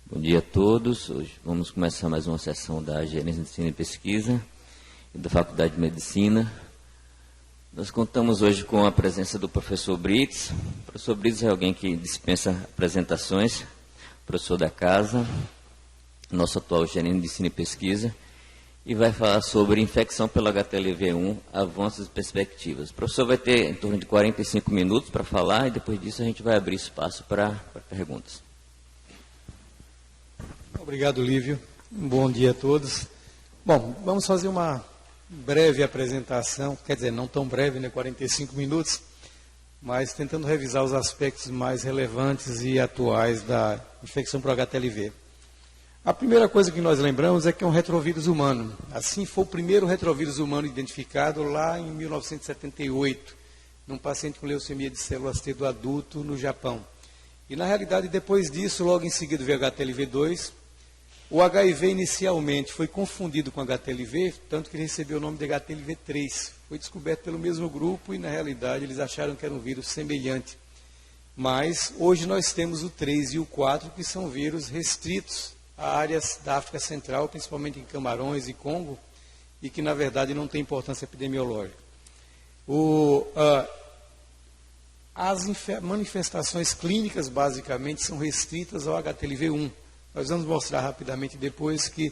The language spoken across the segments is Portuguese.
Bom dia a todos. Hoje vamos começar mais uma sessão da Gerência de Ensino e Pesquisa e da Faculdade de Medicina. Nós contamos hoje com a presença do professor Brits. O professor Brits é alguém que dispensa apresentações, professor da casa, nosso atual gerente de Ensino e Pesquisa, e vai falar sobre infecção pelo HTLV-1, avanços e perspectivas. O professor vai ter em torno de 45 minutos para falar e depois disso a gente vai abrir espaço para perguntas. Obrigado, Lívio. Um bom dia a todos. Bom, vamos fazer uma breve apresentação, quer dizer, não tão breve, né, 45 minutos, mas tentando revisar os aspectos mais relevantes e atuais da infecção por HTLV. A primeira coisa que nós lembramos é que é um retrovírus humano. Assim, foi o primeiro retrovírus humano identificado lá em 1978, num paciente com leucemia de células T do adulto no Japão. E, na realidade, depois disso, logo em seguida veio o HTLV-2. O HIV inicialmente foi confundido com HTLV, tanto que ele recebeu o nome de HTLV-3. Foi descoberto pelo mesmo grupo e, na realidade, eles acharam que era um vírus semelhante. Mas, hoje nós temos o 3 e o 4, que são vírus restritos a áreas da África Central, principalmente em Camarões e Congo, e que, na verdade, não tem importância epidemiológica. As manifestações clínicas, basicamente, são restritas ao HTLV-1. Nós vamos mostrar rapidamente depois que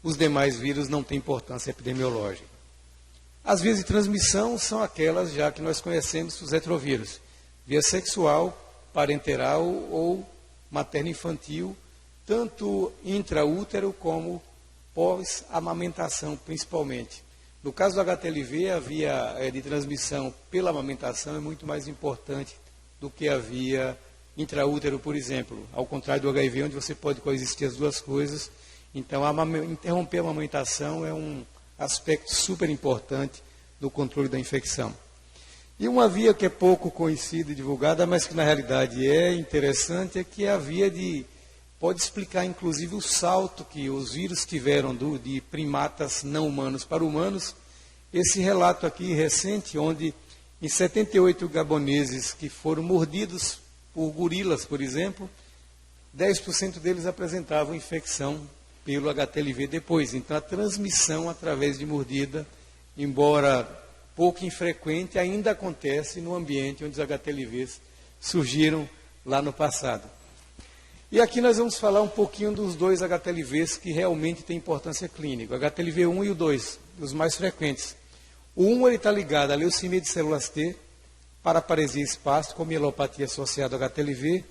os demais vírus não têm importância epidemiológica. As vias de transmissão são aquelas já que nós conhecemos os retrovírus. Via sexual, parenteral ou materno-infantil, tanto intraútero como pós-amamentação, principalmente. No caso do HTLV, a via de transmissão pela amamentação é muito mais importante do que a via intraútero, por exemplo, ao contrário do HIV, onde você pode coexistir as duas coisas. Então, interromper a amamentação é um aspecto super importante do controle da infecção. E uma via que é pouco conhecida e divulgada, mas que na realidade é interessante, é que é a via pode explicar inclusive o salto que os vírus tiveram de primatas não humanos para humanos. Esse relato aqui recente, onde em 78 gaboneses que foram mordidos por gorilas, por exemplo, 10% deles apresentavam infecção pelo HTLV depois. Então, a transmissão através de mordida, embora pouco infrequente, ainda acontece no ambiente onde os HTLVs surgiram lá no passado. E aqui nós vamos falar um pouquinho dos dois HTLVs que realmente têm importância clínica, o HTLV-1 e o 2, os mais frequentes. O 1 está ligado à leucemia de células T, paraparesia espástica, mielopatia associada ao HTLV,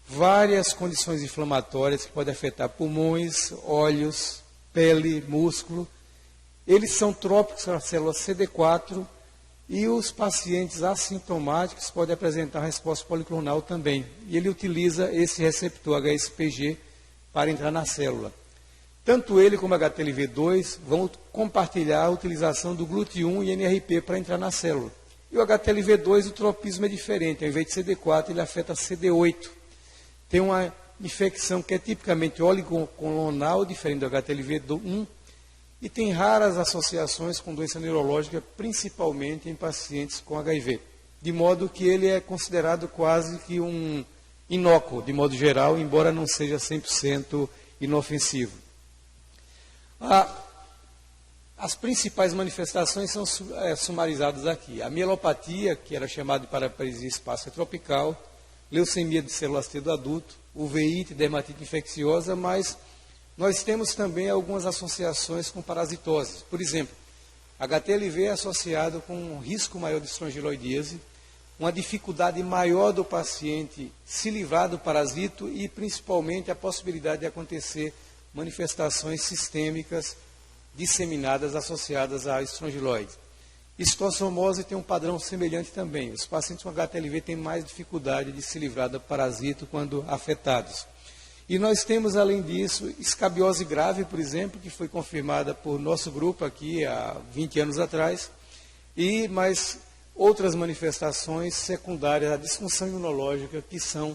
várias condições inflamatórias que podem afetar pulmões, olhos, pele, músculo. Eles são trópicos às células CD4 e os pacientes assintomáticos podem apresentar resposta policlonal também. E ele utiliza esse receptor HSPG para entrar na célula. Tanto ele como o HTLV-2 vão compartilhar a utilização do GLUT1 e NRP para entrar na célula. E o HTLV-2, o tropismo é diferente. Ao invés de CD4, ele afeta CD8. Tem uma infecção que é tipicamente oligoclonal, diferente do HTLV-1, e tem raras associações com doença neurológica, principalmente em pacientes com HIV. De modo que ele é considerado quase que um inócuo, de modo geral, embora não seja 100% inofensivo. As principais manifestações são sumarizadas aqui. A mielopatia, que era chamada de paraparesia espástica tropical, leucemia de células T do adulto, uveíte, dermatite infecciosa, mas nós temos também algumas associações com parasitoses. Por exemplo, HTLV é associado com um risco maior de estrongiloidíase, uma dificuldade maior do paciente se livrar do parasito e, principalmente, a possibilidade de acontecer manifestações sistêmicas disseminadas associadas à estrongiloide. Histossomose tem um padrão semelhante também. Os pacientes com HTLV têm mais dificuldade de se livrar do parasito quando afetados. E nós temos, além disso, escabiose grave, por exemplo, que foi confirmada por nosso grupo aqui há 20 anos atrás, e mais outras manifestações secundárias à disfunção imunológica que são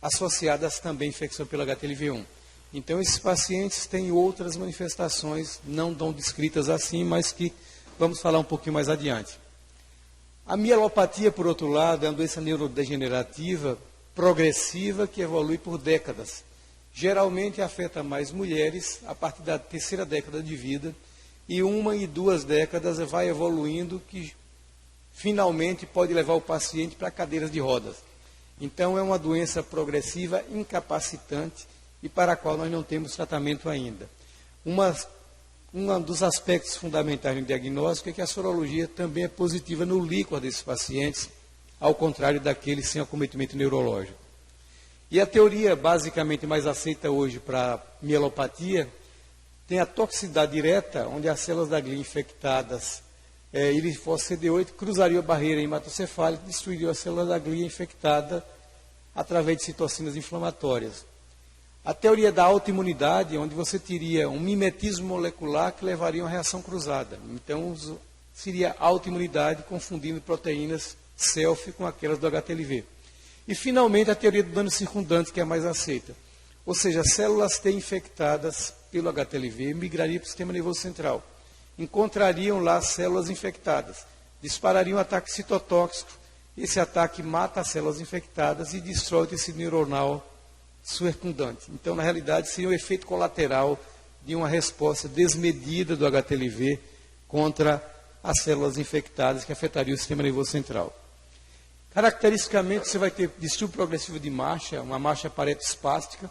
associadas também à infecção pelo HTLV-1. Então, esses pacientes têm outras manifestações, não tão descritas assim, mas que vamos falar um pouquinho mais adiante. A mielopatia, por outro lado, é uma doença neurodegenerativa progressiva que evolui por décadas. Geralmente afeta mais mulheres a partir da terceira década de vida, e 1 e 2 décadas vai evoluindo, que finalmente pode levar o paciente para cadeiras de rodas. Então é uma doença progressiva, incapacitante, e para a qual nós não temos tratamento ainda. Um dos aspectos fundamentais no diagnóstico é que a sorologia também é positiva no líquor desses pacientes, ao contrário daqueles sem acometimento neurológico. E a teoria basicamente mais aceita hoje para mielopatia tem a toxicidade direta, onde as células da glia infectadas, CD8, cruzariam a barreira hematocefálica e destruiriam as células da glia infectada através de citocinas inflamatórias. A teoria da autoimunidade, onde você teria um mimetismo molecular que levaria a uma reação cruzada. Então, seria autoimunidade confundindo proteínas self com aquelas do HTLV. E, finalmente, a teoria do dano circundante, que é a mais aceita. Ou seja, células T infectadas pelo HTLV migrariam para o sistema nervoso central. Encontrariam lá células infectadas. Disparariam um ataque citotóxico. Esse ataque mata as células infectadas e destrói o tecido neuronal circundante. Então, na realidade, seria o efeito colateral de uma resposta desmedida do HTLV contra as células infectadas que afetariam o sistema nervoso central. Caracteristicamente, você vai ter distúrbio progressivo de marcha, uma marcha paretoespástica,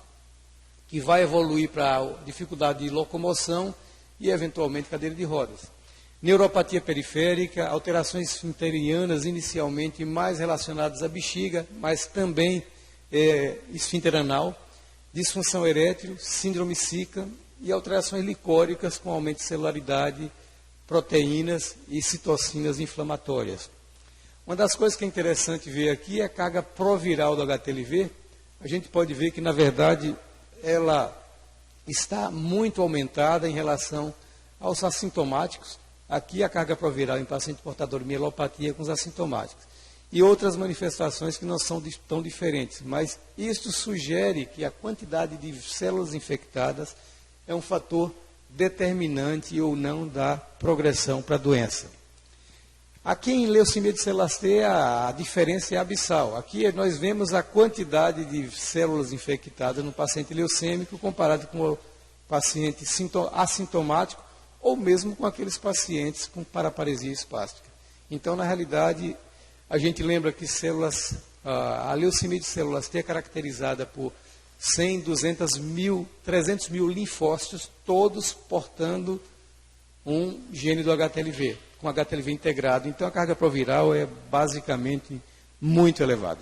que vai evoluir para a dificuldade de locomoção e, eventualmente, cadeira de rodas. Neuropatia periférica, alterações esfinterianas, inicialmente mais relacionadas à bexiga, mas também esfíncter anal, disfunção erétil, síndrome SICA e alterações licóricas com aumento de celularidade, proteínas e citocinas inflamatórias. Uma das coisas que é interessante ver aqui é a carga proviral do HTLV. A gente pode ver que, na verdade, ela está muito aumentada em relação aos assintomáticos. Aqui a carga proviral em paciente portador de mielopatia com os assintomáticos. E outras manifestações que não são tão diferentes. Mas isso sugere que a quantidade de células infectadas é um fator determinante ou não da progressão para a doença. Aqui em leucemia de células T a diferença é abissal. Aqui nós vemos a quantidade de células infectadas no paciente leucêmico comparado com o paciente assintomático ou mesmo com aqueles pacientes com paraparesia espástica. Então, na realidade, a gente lembra que a leucemia de células T é caracterizada por 100, 200 mil, 300 mil linfócitos, todos portando um gene do HTLV, com HTLV integrado. Então, a carga proviral é basicamente muito elevada.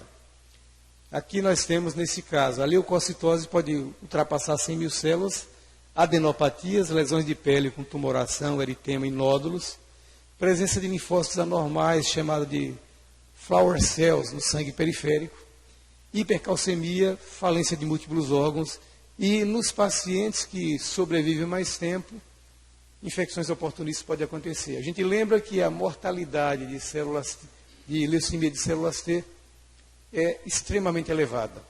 Aqui nós temos, nesse caso, a leucocitose pode ultrapassar 100 mil células, adenopatias, lesões de pele com tumoração, eritema e nódulos, presença de linfócitos anormais, chamada de flower cells no sangue periférico, hipercalcemia, falência de múltiplos órgãos e, nos pacientes que sobrevivem mais tempo, infecções oportunistas podem acontecer. A gente lembra que a mortalidade de leucemia de células T é extremamente elevada.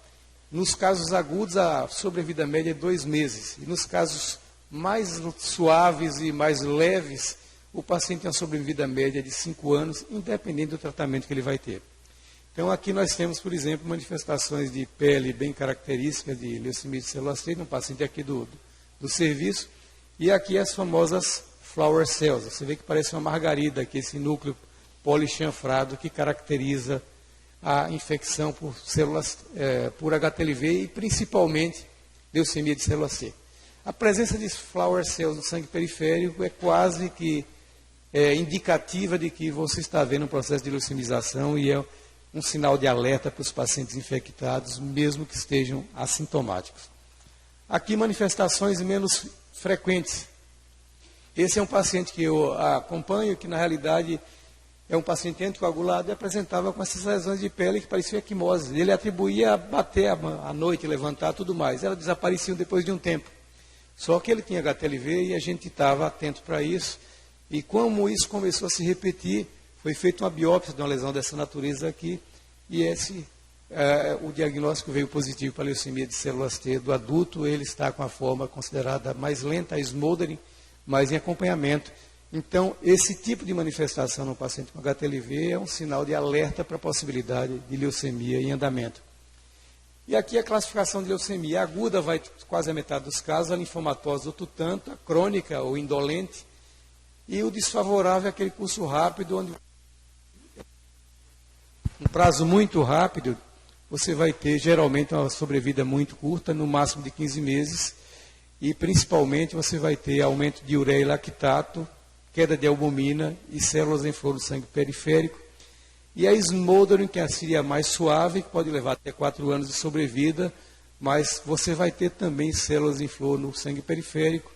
Nos casos agudos, a sobrevida média é 2 meses. E nos casos mais suaves e mais leves, o paciente tem uma sobrevida média de 5 anos, independente do tratamento que ele vai ter. Então, aqui nós temos, por exemplo, manifestações de pele bem características de leucemia de células T, no paciente aqui do serviço, e aqui as famosas flower cells. Você vê que parece uma margarida aqui, esse núcleo polichanfrado que caracteriza a infecção por células, por HTLV e principalmente leucemia de células T. A presença de flower cells no sangue periférico é quase que indicativa de que você está vendo um processo de leucemização e é um sinal de alerta para os pacientes infectados, mesmo que estejam assintomáticos. Aqui manifestações menos frequentes. Esse é um paciente que eu acompanho, que na realidade é um paciente anticoagulado e apresentava com essas lesões de pele que pareciam equimose. Ele atribuía a bater à noite, levantar, tudo mais. Elas desapareciam depois de um tempo. Só que ele tinha HTLV e a gente estava atento para isso. E como isso começou a se repetir, foi feita uma biópsia de uma lesão dessa natureza aqui, e o diagnóstico veio positivo para a leucemia de células T do adulto. Ele está com a forma considerada mais lenta, a smoldering, mas em acompanhamento. Então, esse tipo de manifestação no paciente com HTLV é um sinal de alerta para a possibilidade de leucemia em andamento. E aqui a classificação de leucemia aguda vai quase a metade dos casos, a linfomatosa outro tanto, a crônica ou indolente, e o desfavorável é aquele curso rápido, onde um prazo muito rápido, você vai ter geralmente uma sobrevida muito curta, no máximo de 15 meses, e principalmente você vai ter aumento de ureia e lactato, queda de albumina e células em flor do sangue periférico. E a Smoldering, que seria mais suave, que pode levar até 4 anos de sobrevida, mas você vai ter também células em flor no sangue periférico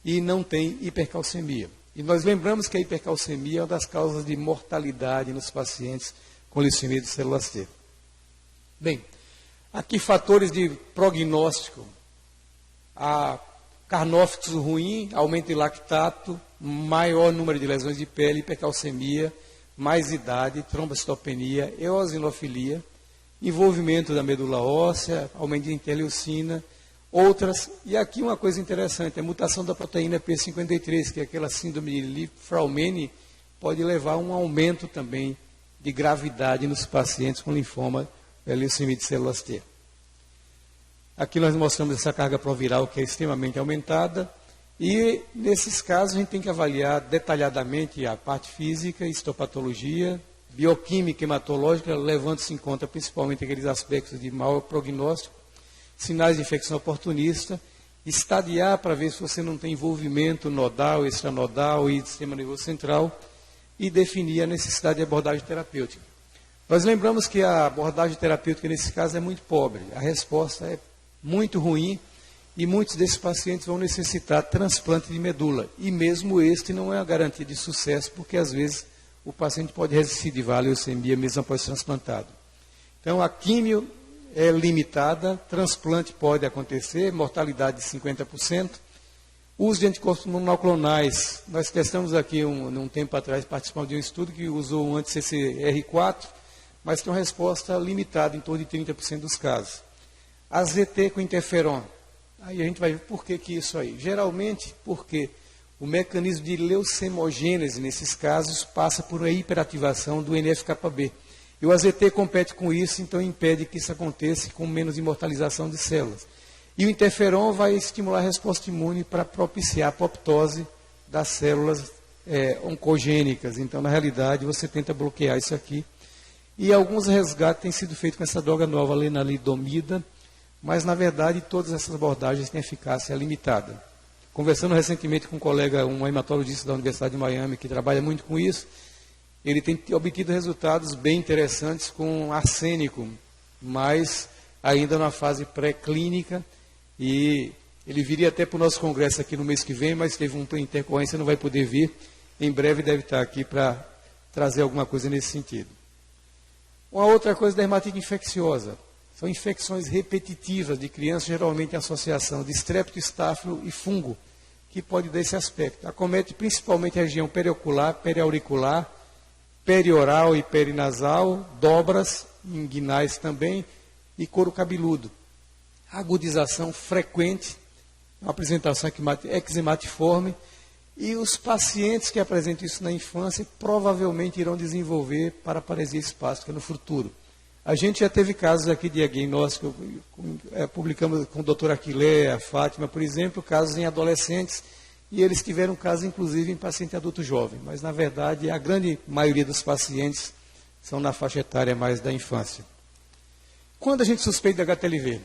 e não tem hipercalcemia. E nós lembramos que a hipercalcemia é uma das causas de mortalidade nos pacientes com leucemia de células T. Bem, aqui fatores de prognóstico. A carnófitos ruim, aumento de lactato, maior número de lesões de pele, hipercalcemia, mais idade, trombocitopenia, eosinofilia, envolvimento da medula óssea, aumento de interleucina, outras. E aqui uma coisa interessante, a mutação da proteína P53, que é aquela síndrome de Li-Fraumeni, pode levar a um aumento também de gravidade nos pacientes com linfoma, leucemia de células T. Aqui nós mostramos essa carga proviral que é extremamente aumentada. E, nesses casos, a gente tem que avaliar detalhadamente a parte física, histopatologia, bioquímica, hematológica, levando-se em conta principalmente aqueles aspectos de mau prognóstico, sinais de infecção oportunista, estadiar para ver se você não tem envolvimento nodal, extranodal e sistema nervoso central, e definir a necessidade de abordagem terapêutica. Nós lembramos que a abordagem terapêutica, nesse caso, é muito pobre. A resposta é muito ruim, e muitos desses pacientes vão necessitar transplante de medula. E mesmo este não é uma garantia de sucesso, porque às vezes o paciente pode recidivar a leucemia mesmo após transplantado. Então a químio é limitada, transplante pode acontecer, mortalidade de 50%. Uso de anticorpos monoclonais. Nós testamos aqui, um tempo atrás, participamos de um estudo que usou um anti-CCR4, mas tem uma resposta limitada, em torno de 30% dos casos. AZT com interferon. Aí a gente vai ver por que isso aí. Geralmente porque o mecanismo de leucemogênese, nesses casos, passa por uma hiperativação do NF-κB. E o AZT compete com isso, então impede que isso aconteça com menos imortalização de células. E o interferon vai estimular a resposta imune para propiciar a apoptose das células oncogênicas. Então, na realidade, você tenta bloquear isso aqui. E alguns resgates têm sido feitos com essa droga nova, a lenalidomida, mas, na verdade, todas essas abordagens têm eficácia limitada. Conversando recentemente com um colega, um hematologista da Universidade de Miami, que trabalha muito com isso, ele tem obtido resultados bem interessantes com arsênico, mas ainda na fase pré-clínica, e ele viria até para o nosso congresso aqui no mês que vem, mas teve uma intercorrência, não vai poder vir. Em breve deve estar aqui para trazer alguma coisa nesse sentido. Uma outra coisa da dermatite infecciosa. São infecções repetitivas de crianças, geralmente em associação de estreptostáfilo e fungo, que pode dar esse aspecto. Acomete principalmente a região periocular, periauricular, perioral e perinasal, dobras, inguinais também, e couro cabeludo. Agudização frequente, uma apresentação eczematiforme, e os pacientes que apresentam isso na infância provavelmente irão desenvolver paraparesia espástica no futuro. A gente já teve casos aqui de diagnóstico, publicamos com o doutor Aquilé, a Fátima, por exemplo, casos em adolescentes, e eles tiveram casos, inclusive, em paciente adulto jovem. Mas, na verdade, a grande maioria dos pacientes são na faixa etária mais da infância. Quando a gente suspeita de HTLV?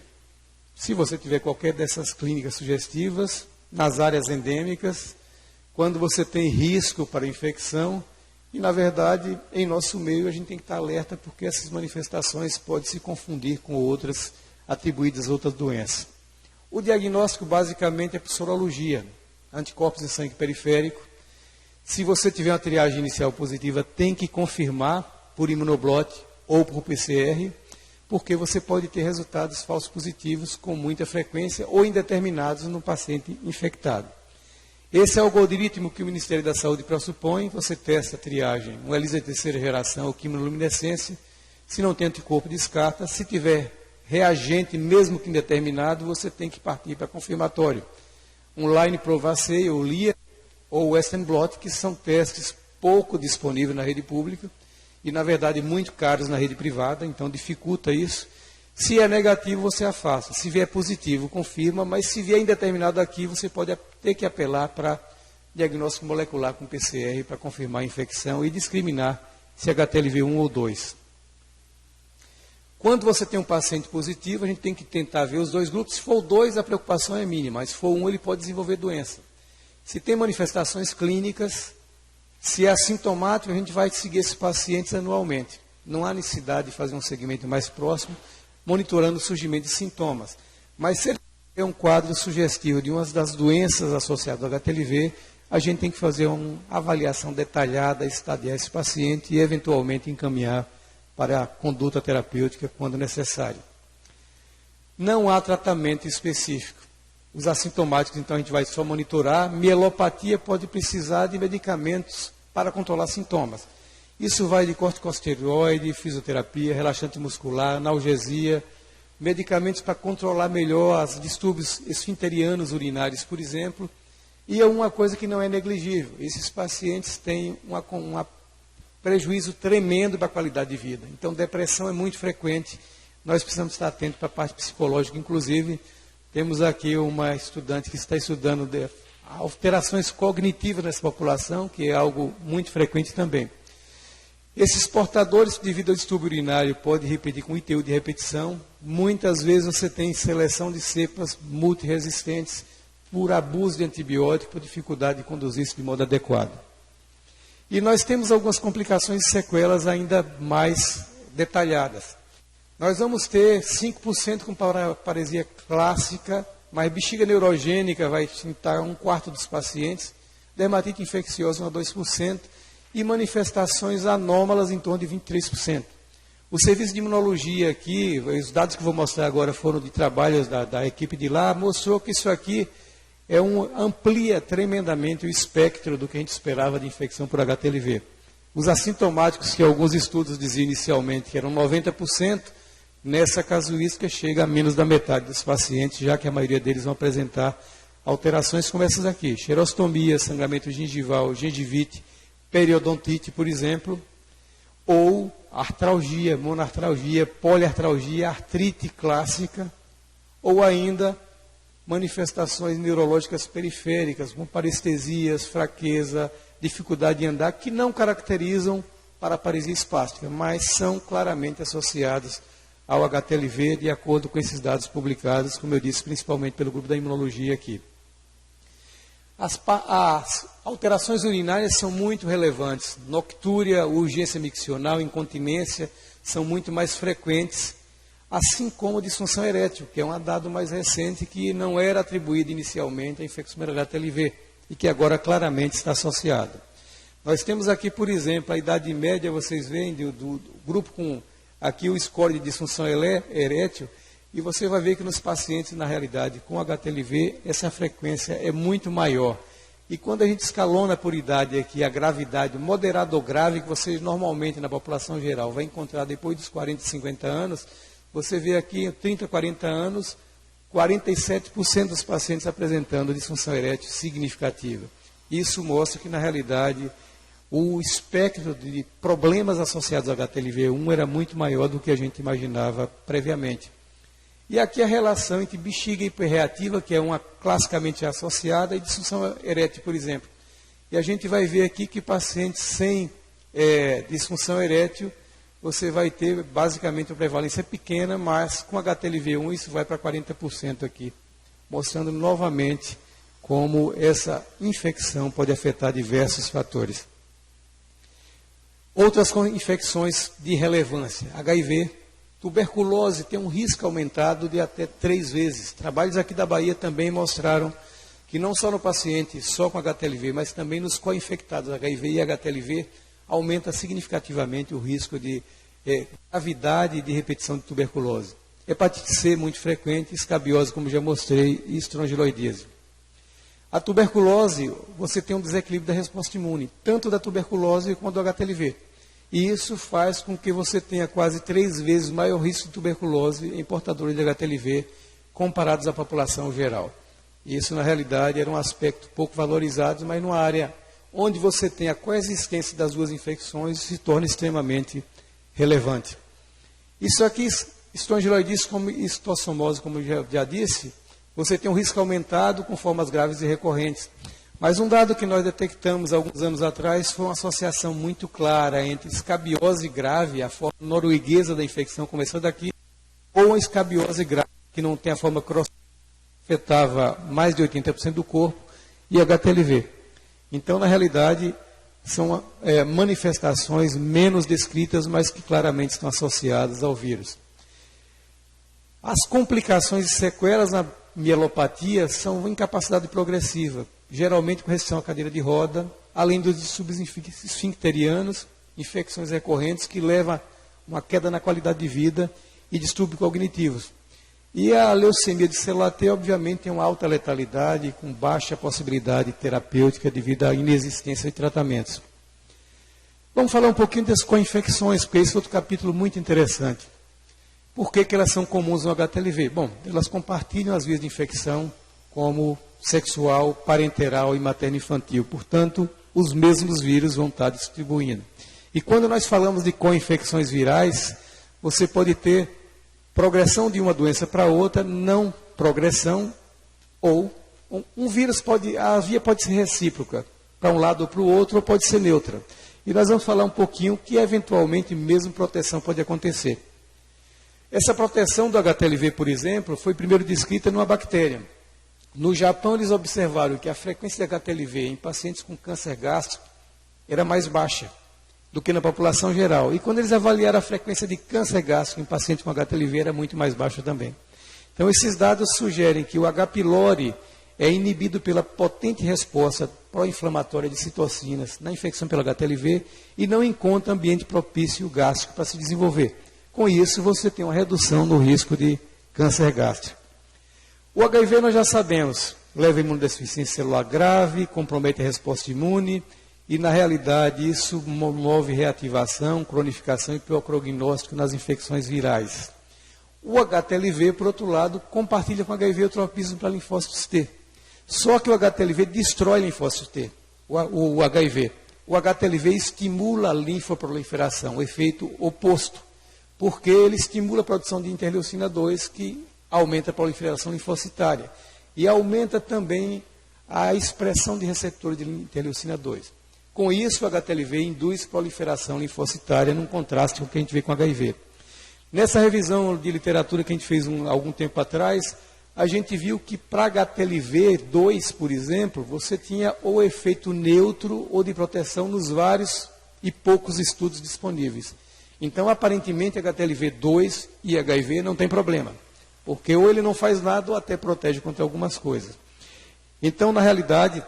Se você tiver qualquer dessas clínicas sugestivas, nas áreas endêmicas, quando você tem risco para infecção, e, na verdade, em nosso meio, a gente tem que estar alerta, porque essas manifestações podem se confundir com outras atribuídas a outras doenças. O diagnóstico, basicamente, é por sorologia, anticorpos em sangue periférico. Se você tiver uma triagem inicial positiva, tem que confirmar por imunoblote ou por PCR, porque você pode ter resultados falsos positivos com muita frequência ou indeterminados no paciente infectado. Esse é o algoritmo que o Ministério da Saúde pressupõe. Você testa a triagem, um ELISA de terceira geração ou quimoluminescência. Se não tem anticorpo, descarta. Se tiver reagente, mesmo que indeterminado, você tem que partir para confirmatório. Um Line Provassay, ou LIA, ou Western Blot, que são testes pouco disponíveis na rede pública e, na verdade, muito caros na rede privada, então dificulta isso. Se é negativo, você afasta. Se vier positivo, confirma, mas se vier indeterminado aqui, você pode ter que apelar para diagnóstico molecular com PCR para confirmar a infecção e discriminar se é HTLV1 ou 2. Quando você tem um paciente positivo, a gente tem que tentar ver os dois grupos. Se for o 2, a preocupação é mínima, mas se for 1, ele pode desenvolver doença. Se tem manifestações clínicas, se é assintomático, a gente vai seguir esses pacientes anualmente. Não há necessidade de fazer um segmento mais próximo, monitorando o surgimento de sintomas. Mas se ele é um quadro sugestivo de uma das doenças associadas ao HTLV, a gente tem que fazer uma avaliação detalhada, estadiar esse paciente e, eventualmente, encaminhar para a conduta terapêutica quando necessário. Não há tratamento específico. Os assintomáticos, então, a gente vai só monitorar. Mielopatia pode precisar de medicamentos para controlar sintomas. Isso vai de corticosteroide, fisioterapia, relaxante muscular, analgesia, medicamentos para controlar melhor os distúrbios esfinterianos urinários, por exemplo. E é uma coisa que não é negligível. Esses pacientes têm um prejuízo tremendo da qualidade de vida. Então, depressão é muito frequente. Nós precisamos estar atentos para a parte psicológica. Inclusive, temos aqui uma estudante que está estudando alterações cognitivas nessa população, que é algo muito frequente também. Esses portadores, devido ao distúrbio urinário, podem repetir com ITU de repetição. Muitas vezes você tem seleção de cepas multiresistentes por abuso de antibiótico, por dificuldade de conduzir isso de modo adequado. E nós temos algumas complicações e sequelas ainda mais detalhadas. Nós vamos ter 5% com paresia clássica, mas bexiga neurogênica vai estar 1/4 dos pacientes, dermatite infecciosa 1 a 2%, e manifestações anômalas em torno de 23%. O serviço de imunologia aqui, os dados que vou mostrar agora foram de trabalhos da equipe de lá, mostrou que isso aqui amplia tremendamente o espectro do que a gente esperava de infecção por HTLV. Os assintomáticos, que alguns estudos diziam inicialmente que eram 90%, nessa casuística chega a menos da metade dos pacientes, já que a maioria deles vão apresentar alterações como essas aqui: xerostomia, sangramento gengival, gengivite, periodontite, por exemplo, ou artralgia, monartralgia, poliartralgia, artrite clássica, ou ainda manifestações neurológicas periféricas, como parestesias, fraqueza, dificuldade de andar, que não caracterizam para a paresia espástica, mas são claramente associados ao HTLV, de acordo com esses dados publicados, como eu disse, principalmente pelo grupo da imunologia aqui. As alterações urinárias são muito relevantes. Noctúria, urgência miccional, incontinência são muito mais frequentes, assim como a disfunção erétil, que é um dado mais recente que não era atribuído inicialmente à infecção pelo HTLV e que agora claramente está associado. Nós temos aqui, por exemplo, a idade média, vocês veem, do grupo com aqui o score de disfunção erétil, e você vai ver que nos pacientes, na realidade, com HTLV, essa frequência é muito maior. E quando a gente escalona por idade aqui, a gravidade moderada ou grave, que você normalmente na população geral vai encontrar depois dos 40 e 50 anos, você vê aqui 30, 40 anos, 47% dos pacientes apresentando disfunção erétil significativa. Isso mostra que, na realidade, o espectro de problemas associados ao HTLV1 era muito maior do que a gente imaginava previamente. E aqui a relação entre bexiga hiperreativa, que é uma classicamente associada, e disfunção erétil, por exemplo. E a gente vai ver aqui que pacientes sem disfunção erétil, você vai ter basicamente uma prevalência pequena, mas com HTLV1 isso vai para 40% aqui, mostrando novamente como essa infecção pode afetar diversos fatores. Outras infecções de relevância, HIV, tuberculose tem um risco aumentado de até 3 vezes. Trabalhos aqui da Bahia também mostraram que não só no paciente só com HTLV, mas também nos co-infectados HIV e HTLV, aumenta significativamente o risco de gravidade e de repetição de tuberculose. Hepatite C muito frequente, escabiose, como já mostrei, e estrongiloidese. A tuberculose, você tem um desequilíbrio da resposta imune, tanto da tuberculose quanto do HTLV. E isso faz com que você tenha quase 3 vezes maior risco de tuberculose em portadores de HTLV comparados à população geral. Isso, na realidade, era um aspecto pouco valorizado, mas numa área onde você tem a coexistência das duas infecções, se torna extremamente relevante. Isso aqui Estangiloidite como histossomose, como eu já disse, você tem um risco aumentado com formas graves e recorrentes. Mas um dado que nós detectamos alguns anos atrás foi uma associação muito clara entre escabiose grave, a forma norueguesa da infecção começou daqui, ou a escabiose grave, que não tem a forma cross, afetava mais de 80% do corpo, e HTLV. Então, na realidade, são manifestações menos descritas, mas que claramente estão associadas ao vírus. As complicações e sequelas na mielopatia são incapacidade progressiva, geralmente com restrição à cadeira de roda, além dos subesfincterianos, infecções recorrentes que levam a uma queda na qualidade de vida e distúrbios cognitivos. E a leucemia de célula T, obviamente, tem uma alta letalidade, com baixa possibilidade terapêutica devido à inexistência de tratamentos. Vamos falar um pouquinho das co-infecções, porque esse é outro capítulo muito interessante. Por que elas são comuns no HTLV? Bom, elas compartilham as vias de infecção como sexual, parenteral e materno-infantil. Portanto, os mesmos vírus vão estar distribuindo. E quando nós falamos de co-infecções virais, você pode ter progressão de uma doença para outra, não progressão, ou um vírus a via pode ser recíproca, para um lado ou para o outro, ou pode ser neutra. E nós vamos falar um pouquinho que, eventualmente, mesmo proteção pode acontecer. Essa proteção do HTLV, por exemplo, foi primeiro descrita numa bactéria. No Japão, eles observaram que a frequência de HTLV em pacientes com câncer gástrico era mais baixa do que na população geral. E quando eles avaliaram a frequência de câncer gástrico em pacientes com HTLV, era muito mais baixa também. Então, esses dados sugerem que o H. pylori é inibido pela potente resposta pró-inflamatória de citocinas na infecção pelo HTLV e não encontra ambiente propício gástrico para se desenvolver. Com isso, você tem uma redução no risco de câncer gástrico. O HIV nós já sabemos, leva a imunodeficiência celular grave, compromete a resposta imune e, na realidade, isso move reativação, cronificação e pior prognóstico nas infecções virais. O HTLV, por outro lado, compartilha com o HIV o tropismo para linfócitos T. Só que o HTLV destrói linfócitos T, o HIV. O HTLV estimula a linfoproliferação, o efeito oposto, porque ele estimula a produção de interleucina 2, que aumenta a proliferação linfocitária. E aumenta também a expressão de receptores de interleucina 2. Com isso, o HTLV induz proliferação linfocitária, num contraste com o que a gente vê com HIV. Nessa revisão de literatura que a gente fez algum tempo atrás, a gente viu que para HTLV2, por exemplo, você tinha ou efeito neutro ou de proteção nos vários e poucos estudos disponíveis. Então, aparentemente, HTLV2 e HIV não tem problema, porque ou ele não faz nada ou até protege contra algumas coisas. Então, na realidade,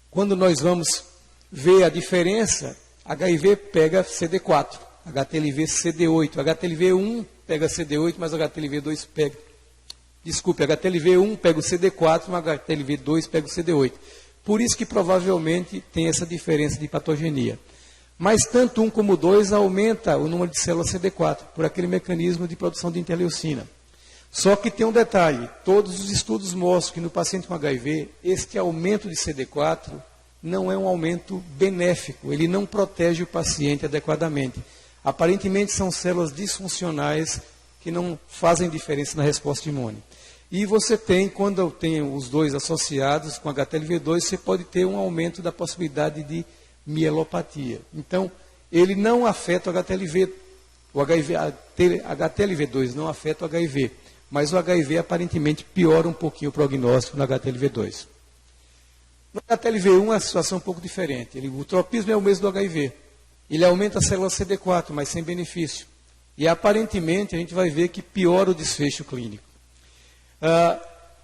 quando nós vamos ver a diferença, HIV pega CD4, HTLV CD8, HTLV1 pega CD8, mas HTLV2 pega... Desculpe, HTLV1 pega o CD4, mas HTLV2 pega o CD8. Por isso que provavelmente tem essa diferença de patogenia. Mas tanto um como o 2 aumenta o número de células CD4, por aquele mecanismo de produção de interleucina. Só que tem um detalhe, todos os estudos mostram que no paciente com HIV, este aumento de CD4 não é um aumento benéfico, ele não protege o paciente adequadamente. Aparentemente são células disfuncionais que não fazem diferença na resposta imune. E você tem, quando eu tenho os dois associados com HTLV2, você pode ter um aumento da possibilidade de mielopatia. Então, ele não afeta o HTLV, HTLV2 não afeta o HIV, mas o HIV aparentemente piora um pouquinho o prognóstico no HTLV2. No HTLV1 a situação é um pouco diferente. O tropismo é o mesmo do HIV. Ele aumenta a célula CD4, mas sem benefício. E aparentemente a gente vai ver que piora o desfecho clínico.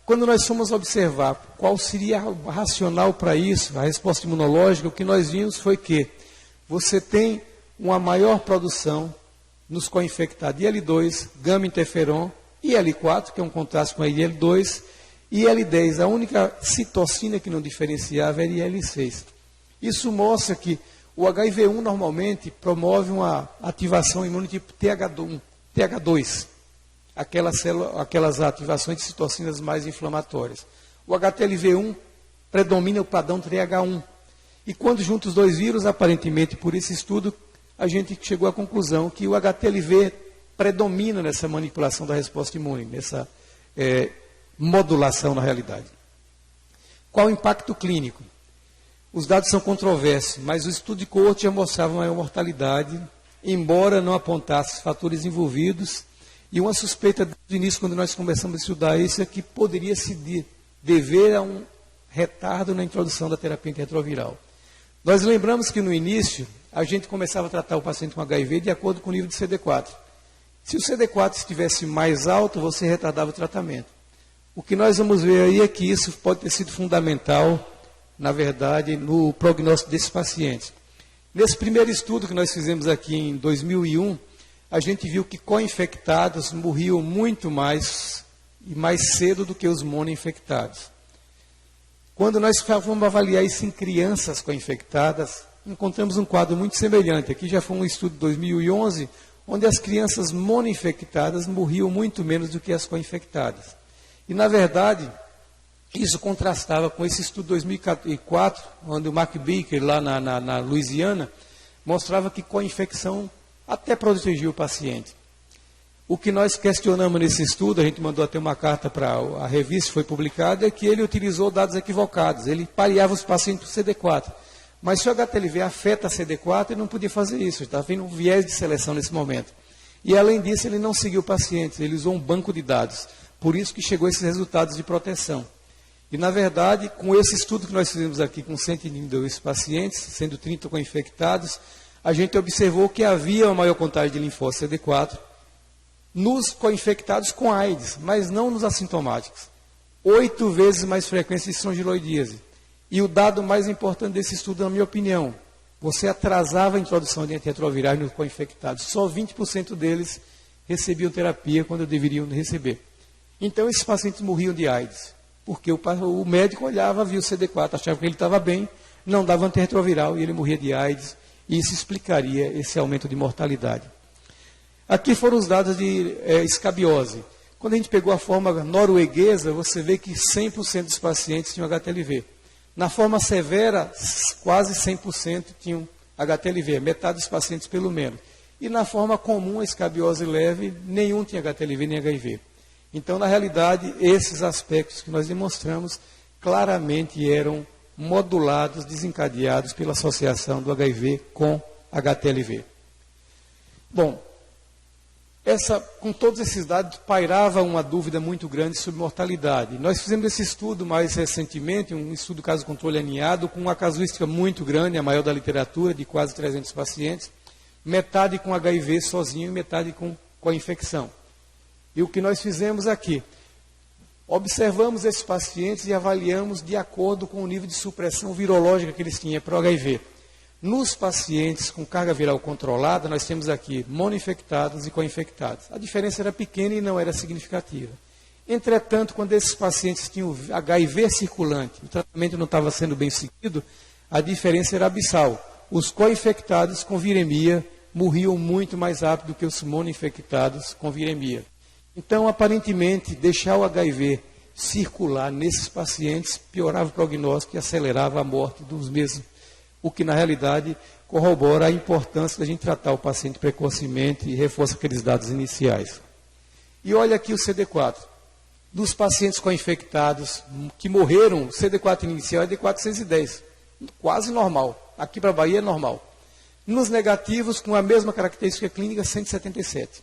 Quando nós fomos observar qual seria a racional para isso, a resposta imunológica, o que nós vimos foi que você tem uma maior produção nos co-infectados IL-2, gama-interferon, IL-4, que é um contraste com a IL-2, e IL-10, a única citocina que não diferenciava era IL-6. Isso mostra que o HIV-1 normalmente promove uma ativação imune tipo TH2, aquelas ativações de citocinas mais inflamatórias. O HTLV1 predomina o padrão TH1. E quando junta os dois vírus, aparentemente por esse estudo, a gente chegou à conclusão que o HTLV predomina nessa manipulação da resposta imune, nessa modulação na realidade. Qual o impacto clínico? Os dados são controversos, mas o estudo de coorte já mostrava maior mortalidade, embora não apontasse fatores envolvidos, e uma suspeita do início, quando nós começamos a estudar isso, é que poderia se dever a um retardo na introdução da terapia antirretroviral. Nós lembramos que no início, a gente começava a tratar o paciente com HIV de acordo com o nível de CD4. Se o CD4 estivesse mais alto, você retardava o tratamento. O que nós vamos ver aí é que isso pode ter sido fundamental, na verdade, no prognóstico desses pacientes. Nesse primeiro estudo que nós fizemos aqui em 2001, a gente viu que co-infectados morriam muito mais e mais cedo do que os monoinfectados. Quando nós fomos avaliar isso em crianças co-infectadas, encontramos um quadro muito semelhante. Aqui já foi um estudo de 2011, onde as crianças monoinfectadas morriam muito menos do que as co-infectadas. E, na verdade, isso contrastava com esse estudo de 2004, onde o Mark Baker, lá na Louisiana, mostrava que co-infecção até protegia o paciente. O que nós questionamos nesse estudo, a gente mandou até uma carta para a revista, foi publicada, é que ele utilizou dados equivocados. Ele pareava os pacientes por CD4. Mas se o HTLV afeta a CD4, ele não podia fazer isso. Estava vendo um viés de seleção nesse momento. E, além disso, ele não seguiu pacientes, ele usou um banco de dados. Por isso que chegou a esses resultados de proteção. E, na verdade, com esse estudo que nós fizemos aqui com 192 pacientes, sendo 30 co-infectados, a gente observou que havia uma maior contagem de linfócitos CD4 nos co-infectados com AIDS, mas não nos assintomáticos. 8 vezes mais frequência de estrongiloidíase. E o dado mais importante desse estudo, na minha opinião, você atrasava a introdução de antirretrovirais nos co-infectados. Só 20% deles recebiam terapia quando deveriam receber. Então, esses pacientes morriam de AIDS, porque o médico olhava, via o CD4, achava que ele estava bem, não dava antirretroviral e ele morria de AIDS, e isso explicaria esse aumento de mortalidade. Aqui foram os dados de escabiose. Quando a gente pegou a forma norueguesa, você vê que 100% dos pacientes tinham HTLV. Na forma severa, quase 100% tinham HTLV, metade dos pacientes pelo menos. E na forma comum, a escabiose leve, nenhum tinha HTLV nem HIV. Então, na realidade, esses aspectos que nós demonstramos claramente eram modulados, desencadeados pela associação do HIV com HTLV. Bom, com todos esses dados, pairava uma dúvida muito grande sobre mortalidade. Nós fizemos esse estudo mais recentemente, um estudo caso controle aninhado, com uma casuística muito grande, a maior da literatura, de quase 300 pacientes, metade com HIV sozinho e metade com a infecção. E o que nós fizemos aqui? Observamos esses pacientes e avaliamos de acordo com o nível de supressão virológica que eles tinham para o HIV. Nos pacientes com carga viral controlada, nós temos aqui monoinfectados e co-infectados. A diferença era pequena e não era significativa. Entretanto, quando esses pacientes tinham HIV circulante, o tratamento não estava sendo bem seguido, a diferença era abissal. Os co-infectados com viremia morriam muito mais rápido do que os monoinfectados com viremia. Então, aparentemente, deixar o HIV circular nesses pacientes piorava o prognóstico e acelerava a morte dos mesmos, o que, na realidade, corrobora a importância da gente tratar o paciente precocemente e reforça aqueles dados iniciais. E olha aqui o CD4. Dos pacientes co-infectados que morreram, o CD4 inicial é de 410, quase normal. Aqui para a Bahia é normal. Nos negativos, com a mesma característica clínica, 177.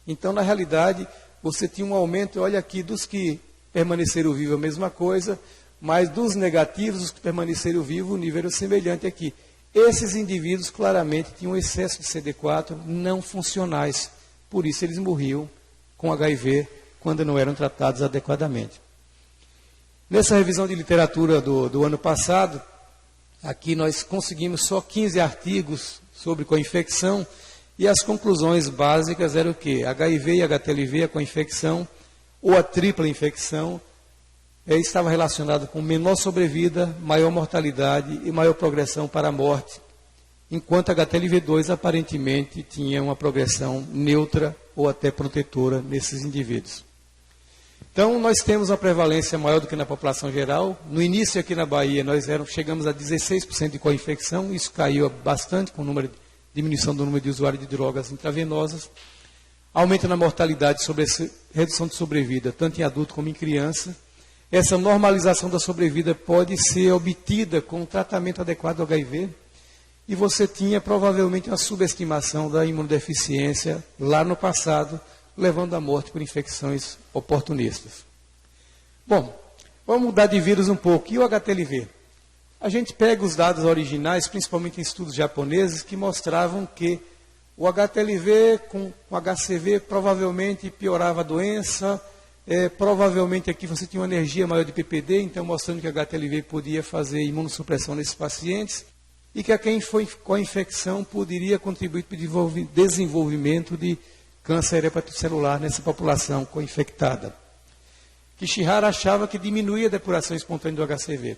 Então, na realidade, você tinha um aumento, olha aqui, dos que permaneceram vivos a mesma coisa, mas dos negativos, os que permaneceram vivos, o nível era semelhante aqui. Esses indivíduos claramente tinham um excesso de CD4 não funcionais, por isso eles morriam com HIV quando não eram tratados adequadamente. Nessa revisão de literatura do ano passado, aqui nós conseguimos só 15 artigos sobre co-infecção, e as conclusões básicas eram o quê? HIV e HTLV, a co-infecção, ou a tripla infecção, estava relacionado com menor sobrevida, maior mortalidade e maior progressão para a morte, enquanto a HTLV2 aparentemente tinha uma progressão neutra ou até protetora nesses indivíduos. Então, nós temos uma prevalência maior do que na população geral. No início, aqui na Bahia, nós chegamos a 16% de co-infecção, isso caiu bastante com diminuição do número de usuários de drogas intravenosas. aumento na mortalidade, redução de sobrevida, tanto em adulto como em criança. Essa normalização da sobrevida pode ser obtida com um tratamento adequado do HIV. E você tinha provavelmente uma subestimação da imunodeficiência lá no passado, levando à morte por infecções oportunistas. Bom, vamos mudar de vírus um pouco. E o HTLV? A gente pega os dados originais, principalmente em estudos japoneses, que mostravam que o HTLV com o HCV provavelmente piorava a doença, provavelmente aqui você tinha uma energia maior de PPD, então mostrando que o HTLV podia fazer imunossupressão nesses pacientes, e que a quem foi com a infecção poderia contribuir para o desenvolvimento de câncer hepatocelular nessa população co-infectada. Kishihara achava que diminuía a depuração espontânea do HCV.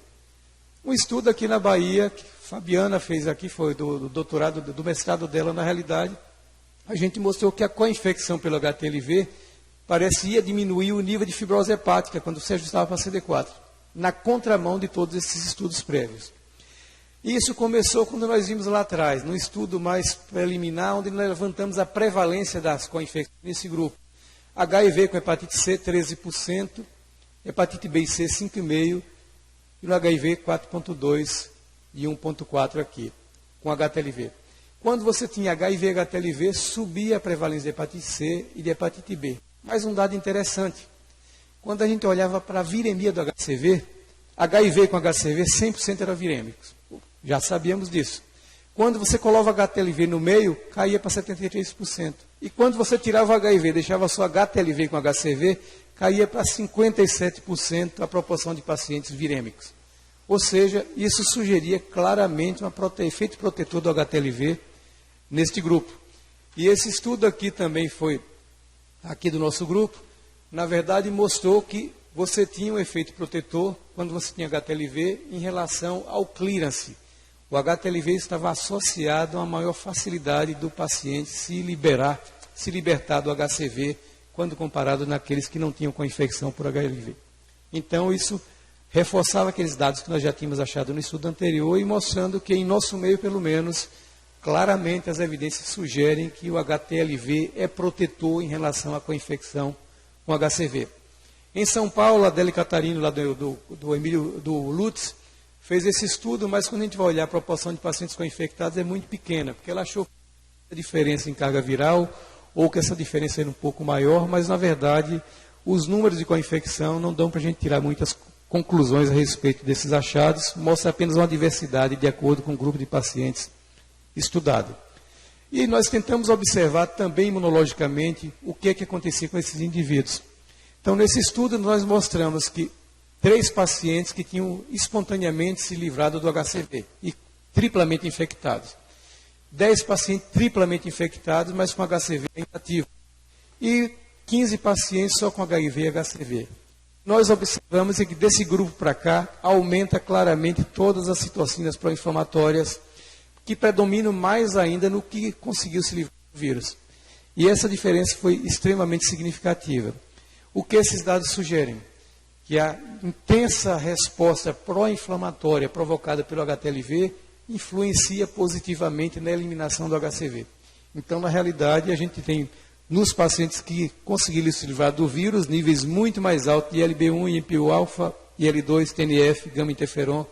Um estudo aqui na Bahia, que Fabiana fez aqui, foi do doutorado, do mestrado dela, na realidade, a gente mostrou que a co-infecção pelo HTLV parecia diminuir o nível de fibrose hepática quando se ajustava para CD4, na contramão de todos esses estudos prévios. Isso começou quando nós vimos lá atrás, num estudo mais preliminar, onde nós levantamos a prevalência das co-infecções nesse grupo. HIV com hepatite C, 13%, hepatite B e C, 5,5%, e no HIV, 4,2% e 1,4% aqui, com HTLV. Quando você tinha HIV e HTLV, subia a prevalência de hepatite C e de hepatite B. Mas um dado interessante, quando a gente olhava para a viremia do HCV, HIV com HCV, 100% eram virêmicos. Já sabíamos disso. Quando você colava o HTLV no meio, caía para 73%. E quando você tirava o HIV, deixava só HTLV com HCV, caía para 57% a proporção de pacientes virêmicos. Ou seja, isso sugeria claramente um efeito protetor do HTLV neste grupo. E esse estudo aqui também foi, aqui do nosso grupo, na verdade mostrou que você tinha um efeito protetor quando você tinha HTLV em relação ao clearance. O HTLV estava associado a uma maior facilidade do paciente se libertar do HCV quando comparado naqueles que não tinham com infecção por HIV. Então, isso reforçava aqueles dados que nós já tínhamos achado no estudo anterior e mostrando que, em nosso meio, pelo menos, claramente as evidências sugerem que o HTLV é protetor em relação à co-infecção com HCV. Em São Paulo, a Adele Catarino, lá do Lutz, fez esse estudo, mas quando a gente vai olhar a proporção de pacientes co-infectados é muito pequena, porque ela achou que a diferença em carga viral, ou que essa diferença era um pouco maior, mas na verdade os números de co-infecção não dão para a gente tirar muitas conclusões a respeito desses achados, mostra apenas uma diversidade de acordo com o grupo de pacientes estudado. E nós tentamos observar também imunologicamente o que é que acontecia com esses indivíduos. Então, nesse estudo, nós mostramos que 3 pacientes que tinham espontaneamente se livrado do HCV e triplamente infectados. 10 pacientes triplamente infectados, mas com HCV inativo. E 15 pacientes só com HIV e HCV. Nós observamos que desse grupo para cá, aumenta claramente todas as citocinas pró-inflamatórias, que predominam mais ainda no que conseguiu se livrar do vírus. E essa diferença foi extremamente significativa. O que esses dados sugerem? Que a intensa resposta pró-inflamatória provocada pelo HTLV influencia positivamente na eliminação do HCV. Então, na realidade, a gente tem nos pacientes que conseguiram se livrar do vírus níveis muito mais altos de ILB1, IMPU-alfa, IL2, TNF, gama-interferon,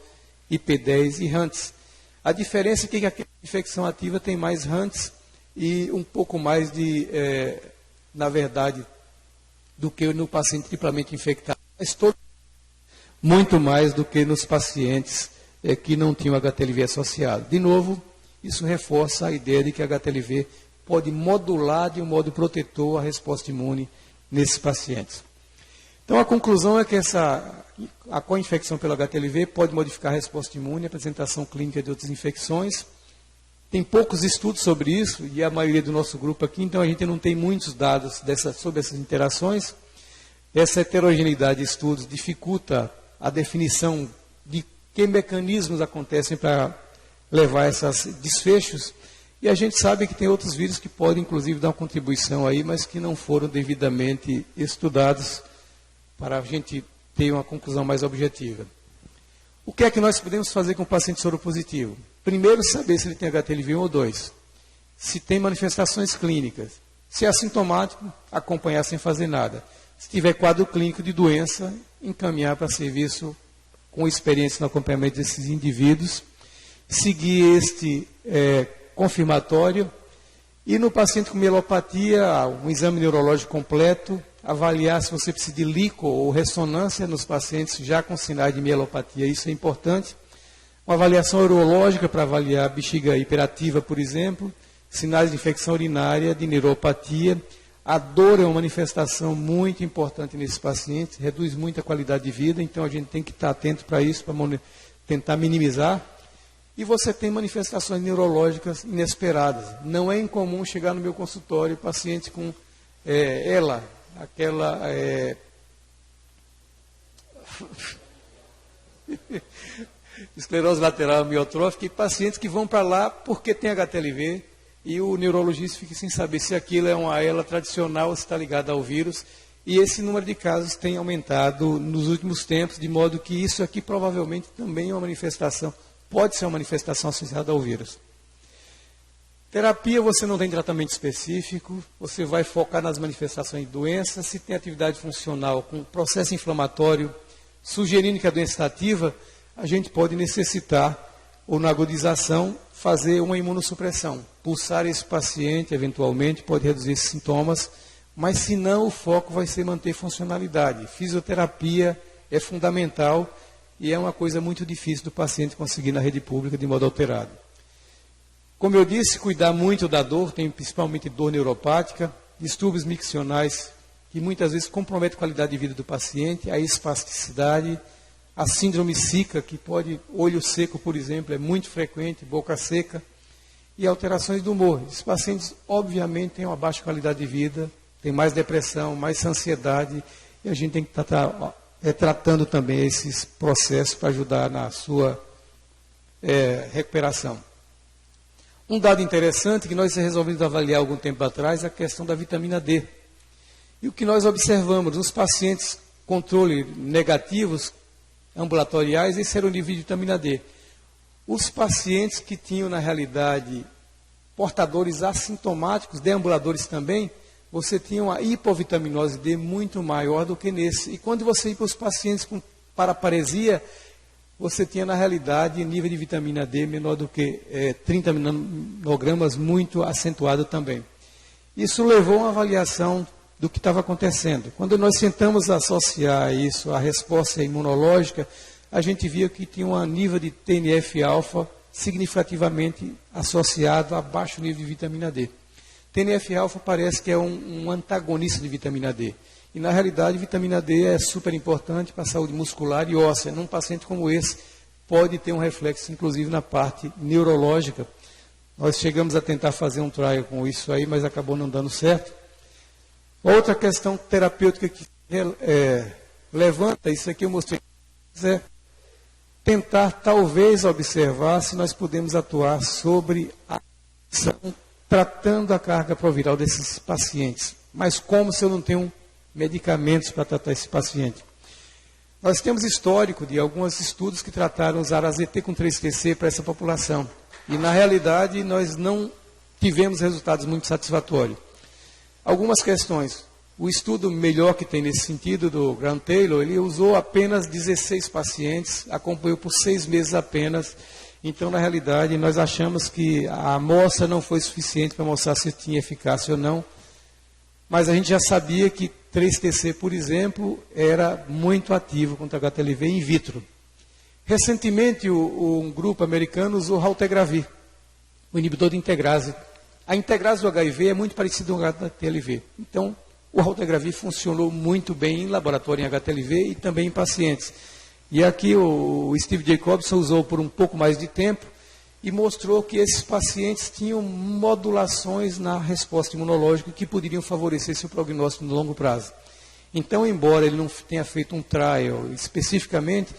IP10 e HUNTS. A diferença é que a infecção ativa tem mais HUNTS e um pouco mais de, na verdade, do que no paciente triplamente infectado. Mas muito mais do que nos pacientes que não tinham HTLV associado. De novo, isso reforça a ideia de que a HTLV pode modular de um modo protetor a resposta imune nesses pacientes. Então, a conclusão é que a co-infecção pelo HTLV pode modificar a resposta imune, a apresentação clínica de outras infecções. Tem poucos estudos sobre isso, e a maioria do nosso grupo aqui, então a gente não tem muitos dados sobre essas interações. Essa heterogeneidade de estudos dificulta a definição de que mecanismos acontecem para levar a esses desfechos. E a gente sabe que tem outros vírus que podem, inclusive, dar uma contribuição aí, mas que não foram devidamente estudados para a gente ter uma conclusão mais objetiva. O que é que nós podemos fazer com o paciente soropositivo? Primeiro, saber se ele tem HTLV1 ou 2. Se tem manifestações clínicas. Se é assintomático, acompanhar sem fazer nada. Se tiver quadro clínico de doença, encaminhar para serviço com experiência no acompanhamento desses indivíduos, seguir este confirmatório, e no paciente com mielopatia, um exame neurológico completo, avaliar se você precisa de lico ou ressonância nos pacientes já com sinais de mielopatia, isso é importante. Uma avaliação urológica para avaliar bexiga hiperativa, por exemplo, sinais de infecção urinária, de neuropatia. A dor é uma manifestação muito importante nesses pacientes, reduz muito a qualidade de vida, então a gente tem que estar atento para isso, para tentar minimizar. E você tem manifestações neurológicas inesperadas. Não é incomum chegar no meu consultório paciente com aquela esclerose lateral amiotrófica, e pacientes que vão para lá porque tem HTLV, e o neurologista fica sem saber se aquilo é uma AELA tradicional ou se está ligada ao vírus. E esse número de casos tem aumentado nos últimos tempos, de modo que isso aqui provavelmente também é uma manifestação, pode ser uma manifestação associada ao vírus. Terapia, você não tem tratamento específico, você vai focar nas manifestações de doença. Se tem atividade funcional com processo inflamatório, sugerindo que a doença está ativa, a gente pode necessitar, ou na agudização, fazer uma imunossupressão. Pulsar esse paciente, eventualmente, pode reduzir esses sintomas, mas se não, o foco vai ser manter funcionalidade. Fisioterapia é fundamental e é uma coisa muito difícil do paciente conseguir na rede pública de modo alterado. Como eu disse, cuidar muito da dor, tem principalmente dor neuropática, distúrbios miccionais, que muitas vezes comprometem a qualidade de vida do paciente, a espasticidade, a síndrome SICA, que pode, olho seco, por exemplo, é muito frequente, boca seca, e alterações do humor. Esses pacientes, obviamente, têm uma baixa qualidade de vida, têm mais depressão, mais ansiedade, e a gente tem que estar tratando também esses processos para ajudar na sua recuperação. Um dado interessante que nós resolvemos avaliar algum tempo atrás é a questão da vitamina D. E o que nós observamos nos pacientes controle negativos, ambulatoriais, esse era o nível de vitamina D. Os pacientes que tinham, na realidade, portadores assintomáticos, deambuladores também, você tinha uma hipovitaminose D muito maior do que nesse. E quando você ia para os pacientes com paraparesia, você tinha, na realidade, nível de vitamina D menor do que 30 nanogramas, muito acentuado também. Isso levou a uma avaliação do que estava acontecendo. Quando nós tentamos associar isso à resposta imunológica, a gente via que tinha um nível de TNF-alfa significativamente associado a baixo nível de vitamina D. TNF-alfa parece que é um antagonista de vitamina D. E, na realidade, vitamina D é super importante para a saúde muscular e óssea. Num paciente como esse, pode ter um reflexo, inclusive, na parte neurológica. Nós chegamos a tentar fazer um trial com isso aí, mas acabou não dando certo. Outra questão terapêutica que levanta, isso aqui eu mostrei, é tentar, talvez, observar se nós podemos atuar sobre a ação, tratando a carga proviral desses pacientes. Mas como se eu não tenho medicamentos para tratar esse paciente? Nós temos histórico de alguns estudos que trataram usar AZT com 3-TC para essa população. E, na realidade, nós não tivemos resultados muito satisfatórios. Algumas questões. O estudo melhor que tem nesse sentido, do Graham Taylor, ele usou apenas 16 pacientes, acompanhou por 6 meses apenas. Então, na realidade, nós achamos que a amostra não foi suficiente para mostrar se tinha eficácia ou não. Mas a gente já sabia que 3-TC, por exemplo, era muito ativo contra HTLV in vitro. Recentemente, um grupo americano usou raltegravir, o inibidor de integrase. A integrase do HIV é muito parecida com o HTLV. Então, o raltegravir funcionou muito bem em laboratório em HTLV e também em pacientes. E aqui o Steve Jacobson usou por um pouco mais de tempo e mostrou que esses pacientes tinham modulações na resposta imunológica que poderiam favorecer seu prognóstico no longo prazo. Então, embora ele não tenha feito um trial especificamente,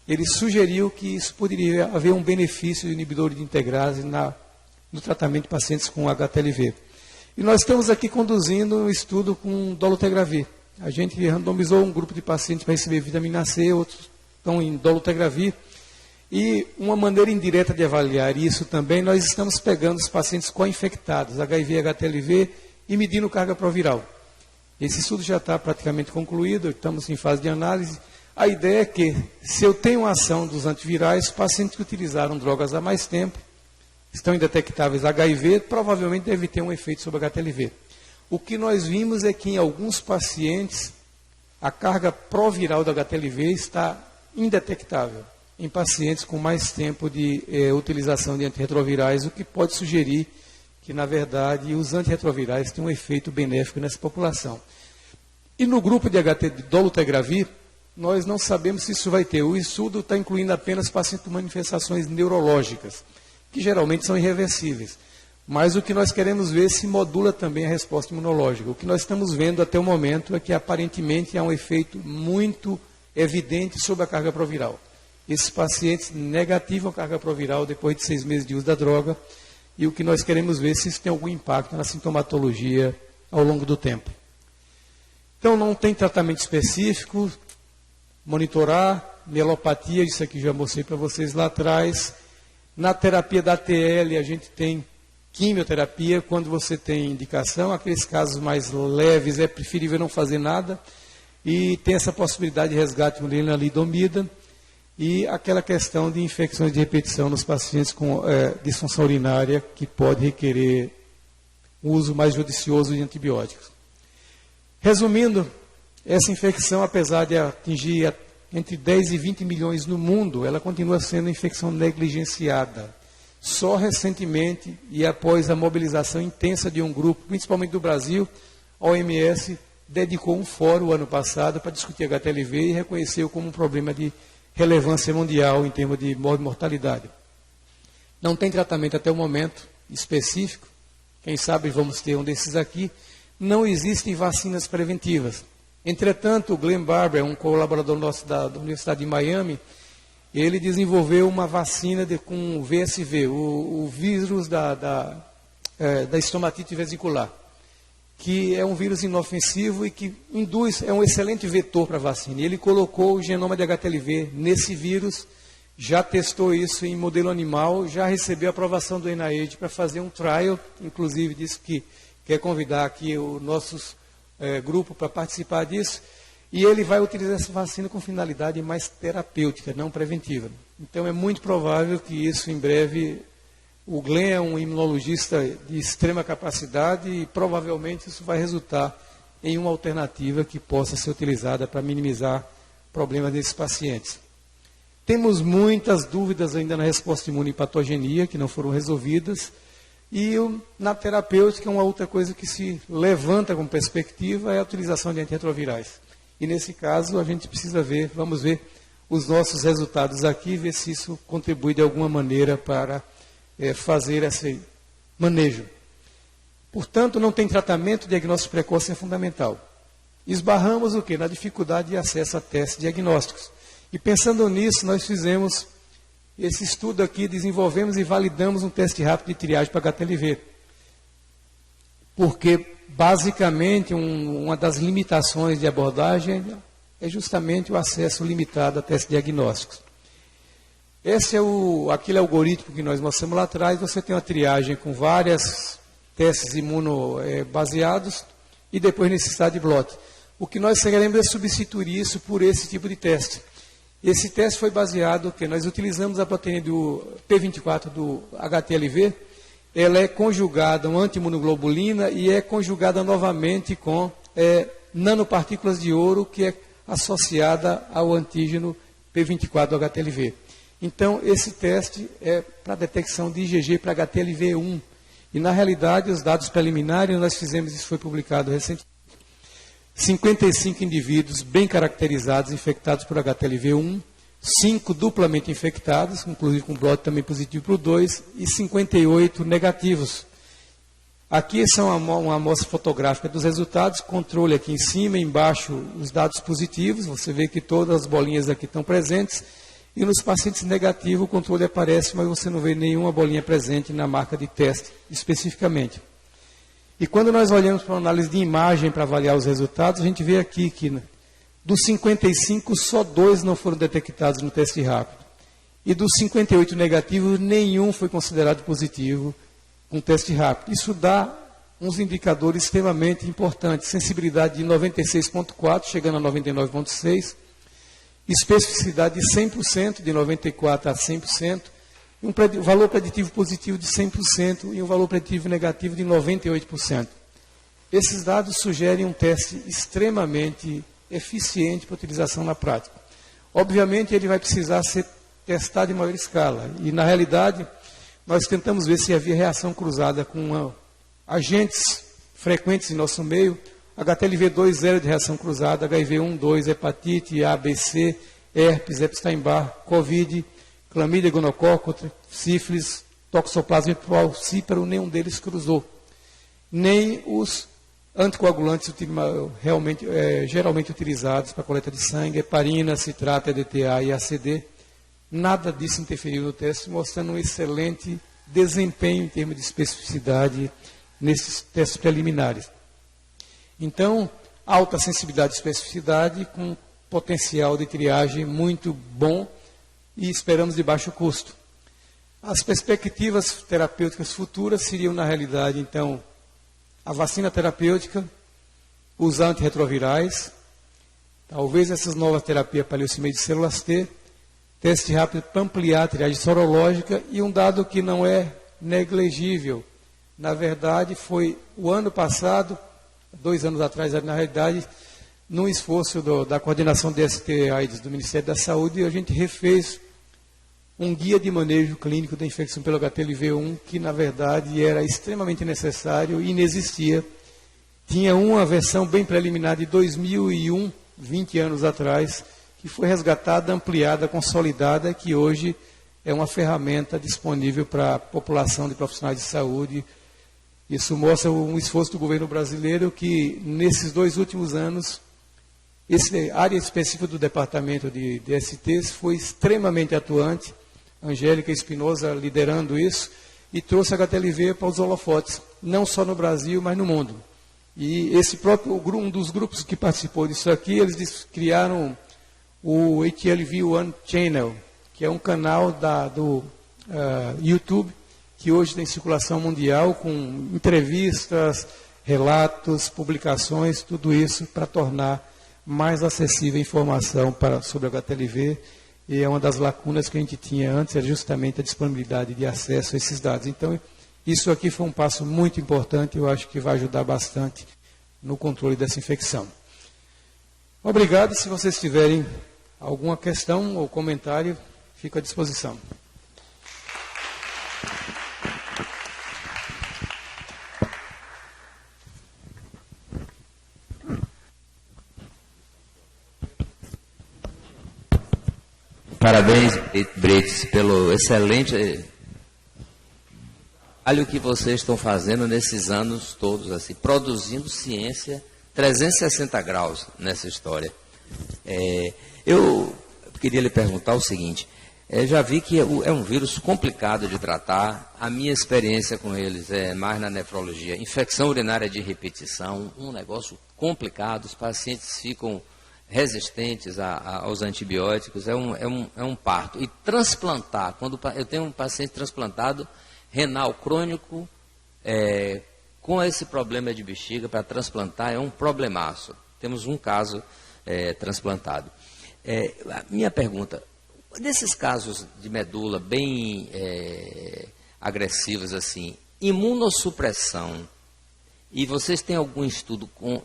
ele sugeriu que isso poderia haver um benefício de inibidor de integrase no tratamento de pacientes com HTLV. E nós estamos aqui conduzindo um estudo com dolutegravir. A gente randomizou um grupo de pacientes para receber vitamina C, outros estão em dolutegravir. E uma maneira indireta de avaliar isso também, nós estamos pegando os pacientes co-infectados, HIV e HTLV, e medindo carga proviral. Esse estudo já está praticamente concluído, estamos em fase de análise. A ideia é que, se eu tenho uma ação dos antivirais, pacientes que utilizaram drogas há mais tempo, estão indetectáveis HIV, provavelmente deve ter um efeito sobre HTLV. O que nós vimos é que em alguns pacientes, a carga proviral do HTLV está indetectável em pacientes com mais tempo de utilização de antirretrovirais, o que pode sugerir que, na verdade, os antirretrovirais têm um efeito benéfico nessa população. E no grupo de dolutegravir, nós não sabemos se isso vai ter. O estudo está incluindo apenas pacientes com manifestações neurológicas, que geralmente são irreversíveis. Mas o que nós queremos ver se modula também a resposta imunológica. O que nós estamos vendo até o momento é que aparentemente há um efeito muito evidente sobre a carga proviral. Esses pacientes negativam a carga proviral depois de 6 meses de uso da droga, e o que nós queremos ver se isso tem algum impacto na sintomatologia ao longo do tempo. Então não tem tratamento específico, monitorar, mielopatia, isso aqui já mostrei para vocês lá atrás. Na terapia da ATL a gente tem quimioterapia, quando você tem indicação, aqueles casos mais leves é preferível não fazer nada, e tem essa possibilidade de resgate com lenalidomida, e aquela questão de infecções de repetição nos pacientes com disfunção urinária, que pode requerer o uso mais judicioso de antibióticos. Resumindo, essa infecção, apesar de atingir entre 10 e 20 milhões no mundo, ela continua sendo infecção negligenciada. Só recentemente, e após a mobilização intensa de um grupo, principalmente do Brasil, a OMS dedicou um fórum ano passado para discutir HTLV e reconheceu como um problema de relevância mundial em termos de mortalidade. Não tem tratamento até o momento específico, quem sabe vamos ter um desses aqui. Não existem vacinas preventivas. Entretanto, o Glenn Barber, um colaborador nosso da Universidade de Miami, ele desenvolveu uma vacina com VSV, o vírus da estomatite vesicular, que é um vírus inofensivo e que é um excelente vetor para a vacina. E ele colocou o genoma de HTLV nesse vírus, já testou isso em modelo animal, já recebeu a aprovação do NIH para fazer um trial, inclusive disse que quer convidar aqui o nosso grupo para participar disso, e ele vai utilizar essa vacina com finalidade mais terapêutica, não preventiva. Então é muito provável que isso em breve. O Glenn é um imunologista de extrema capacidade e provavelmente isso vai resultar em uma alternativa que possa ser utilizada para minimizar problemas desses pacientes. Temos muitas dúvidas ainda na resposta imune e patogenia que não foram resolvidas, e na terapêutica uma outra coisa que se levanta como perspectiva é a utilização de antirretrovirais. E nesse caso a gente precisa ver, vamos ver os nossos resultados aqui, ver se isso contribui de alguma maneira para fazer esse manejo. Portanto, não tem tratamento, diagnóstico precoce é fundamental. Esbarramos o quê? Na dificuldade de acesso a testes diagnósticos. E pensando nisso, nós fizemos esse estudo aqui, desenvolvemos e validamos um teste rápido de triagem para HTLV. Porque, basicamente, uma das limitações de abordagem é justamente o acesso limitado a testes diagnósticos. Esse é aquele algoritmo que nós mostramos lá atrás. Você tem uma triagem com vários testes imunobaseados e depois necessidade de blot. O que nós queremos é substituir isso por esse tipo de teste. Esse teste foi baseado que nós utilizamos a proteína do P24 do HTLV. Ela é conjugada a uma anti-imunoglobulina e é conjugada novamente com nanopartículas de ouro, que é associada ao antígeno P24 do HTLV. Então, esse teste é para detecção de IgG para HTLV1. E, na realidade, os dados preliminares, nós fizemos, isso foi publicado recentemente, 55 indivíduos bem caracterizados, infectados por HTLV1, 5 duplamente infectados, inclusive com blot também positivo para o 2, e 58 negativos. Aqui são uma amostra fotográfica dos resultados, controle aqui em cima, embaixo os dados positivos, você vê que todas as bolinhas aqui estão presentes, e nos pacientes negativos o controle aparece, mas você não vê nenhuma bolinha presente na marca de teste especificamente. E quando nós olhamos para uma análise de imagem para avaliar os resultados, a gente vê aqui que dos 55, só 2 não foram detectados no teste rápido. E dos 58 negativos, nenhum foi considerado positivo com teste rápido. Isso dá uns indicadores extremamente importantes. Sensibilidade de 96,4, chegando a 99,6. Especificidade de 100%, de 94% a 100%. Um valor preditivo positivo de 100% e um valor preditivo negativo de 98%. Esses dados sugerem um teste extremamente eficiente para utilização na prática. Obviamente, ele vai precisar ser testado em maior escala. E, na realidade, nós tentamos ver se havia reação cruzada com agentes frequentes em nosso meio. HTLV2, zero de reação cruzada, HIV1, 2, hepatite, A, B, C, herpes, Epstein-Barr, Covid, clamídia, gonococo, sífilis, toxoplasma falciparum, nenhum deles cruzou. Nem os anticoagulantes geralmente utilizados para coleta de sangue, heparina, citrato, EDTA e ACD, nada disso interferiu no teste, mostrando um excelente desempenho em termos de especificidade nesses testes preliminares. Então, alta sensibilidade e especificidade com potencial de triagem muito bom e esperamos de baixo custo. As perspectivas terapêuticas futuras seriam, na realidade, então, a vacina terapêutica, os antirretrovirais, talvez essas novas terapias para leucemia de células T, teste rápido para ampliar a triagem sorológica e um dado que não é negligível. Na verdade, foi o ano passado, 2 anos atrás, na realidade, num esforço da coordenação DST-AIDS do Ministério da Saúde, a gente refez um guia de manejo clínico da infecção pelo HTLV1, que na verdade era extremamente necessário e inexistia. Tinha uma versão bem preliminar de 2001, 20 anos atrás, que foi resgatada, ampliada, consolidada, que hoje é uma ferramenta disponível para a população de profissionais de saúde. Isso mostra um esforço do governo brasileiro que, nesses 2 últimos anos, essa área específica do departamento de DSTs foi extremamente atuante. Angélica Espinosa liderando isso, e trouxe a HTLV para os holofotes, não só no Brasil, mas no mundo. E esse próprio, um dos grupos que participou disso aqui, eles criaram o HTLV One Channel, que é um canal do YouTube, que hoje tem circulação mundial, com entrevistas, relatos, publicações, tudo isso para tornar mais acessível a informação sobre o HTLV. E é uma das lacunas que a gente tinha antes, era justamente a disponibilidade de acesso a esses dados. Então, isso aqui foi um passo muito importante, eu acho que vai ajudar bastante no controle dessa infecção. Obrigado, se vocês tiverem alguma questão ou comentário, fico à disposição. Parabéns, Brites, pelo excelente trabalho que vocês estão fazendo nesses anos todos, assim, produzindo ciência 360 graus nessa história. Eu queria lhe perguntar o seguinte, já vi que é um vírus complicado de tratar, a minha experiência com eles é mais na nefrologia, infecção urinária de repetição, um negócio complicado, os pacientes ficam resistentes aos antibióticos, é um parto. E transplantar, quando eu tenho um paciente transplantado, renal crônico, com esse problema de bexiga, para transplantar é um problemaço. Temos um caso transplantado. A minha pergunta, desses casos de medula bem agressivos assim, imunossupressão, e vocês têm algum estudo com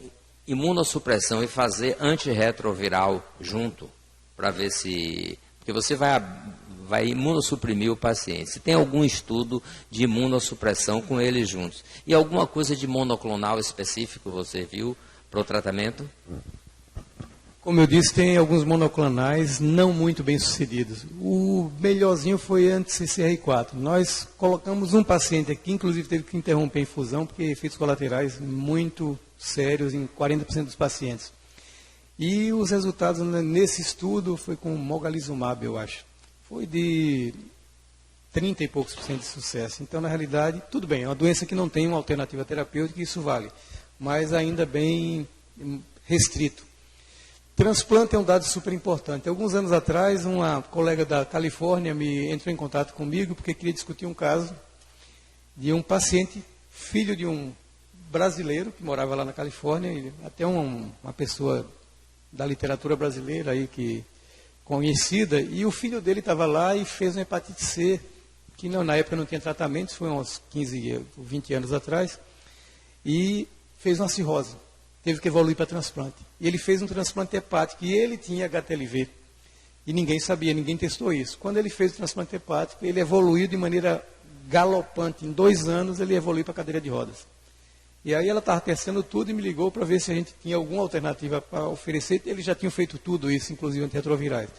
imunossupressão e fazer antirretroviral junto, para ver se... Porque você vai imunossuprimir o paciente. Se tem algum estudo de imunossupressão com eles juntos. E alguma coisa de monoclonal específico você viu para o tratamento? Como eu disse, tem alguns monoclonais não muito bem sucedidos. O melhorzinho foi anti-CCR4. Nós colocamos um paciente aqui, inclusive teve que interromper a infusão, porque efeitos colaterais muito sérios em 40% dos pacientes. E os resultados nesse estudo foi com mogalizumab, eu acho. Foi de 30 e poucos % de sucesso. Então, na realidade, tudo bem, é uma doença que não tem uma alternativa terapêutica, isso vale. Mas ainda bem restrito. Transplante é um dado super importante. Alguns anos atrás, uma colega da Califórnia entrou em contato comigo porque queria discutir um caso de um paciente, filho de um brasileiro que morava lá na Califórnia, até uma pessoa da literatura brasileira aí que conhecida, e o filho dele estava lá e fez uma hepatite C, que na época não tinha tratamento, isso foi uns 15, 20 anos atrás, e fez uma cirrose. Teve que evoluir para transplante. E ele fez um transplante hepático, e ele tinha HTLV. E ninguém sabia, ninguém testou isso. Quando ele fez o transplante hepático, ele evoluiu de maneira galopante. Em 2 anos, ele evoluiu para cadeira de rodas. E aí ela estava testando tudo e me ligou para ver se a gente tinha alguma alternativa para oferecer. Eles já tinham feito tudo isso, inclusive antirretrovirais.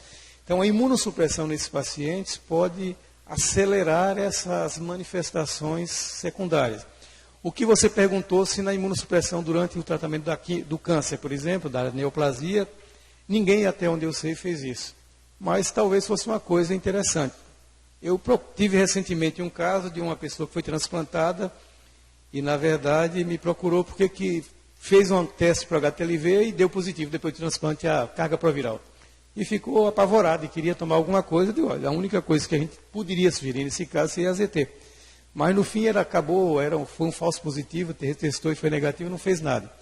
Então, a imunossupressão nesses pacientes pode acelerar essas manifestações secundárias. O que você perguntou se na imunossupressão durante o tratamento do câncer, por exemplo, da neoplasia, ninguém até onde eu sei fez isso. Mas talvez fosse uma coisa interessante. Eu tive recentemente um caso de uma pessoa que foi transplantada e, na verdade, me procurou porque que fez um teste para HTLV e deu positivo depois do transplante a carga proviral. E ficou apavorado e queria tomar alguma coisa. Eu digo, olha, a única coisa que a gente poderia sugerir nesse caso seria AZT. Mas no fim foi um falso positivo, testou e foi negativo, não fez nada.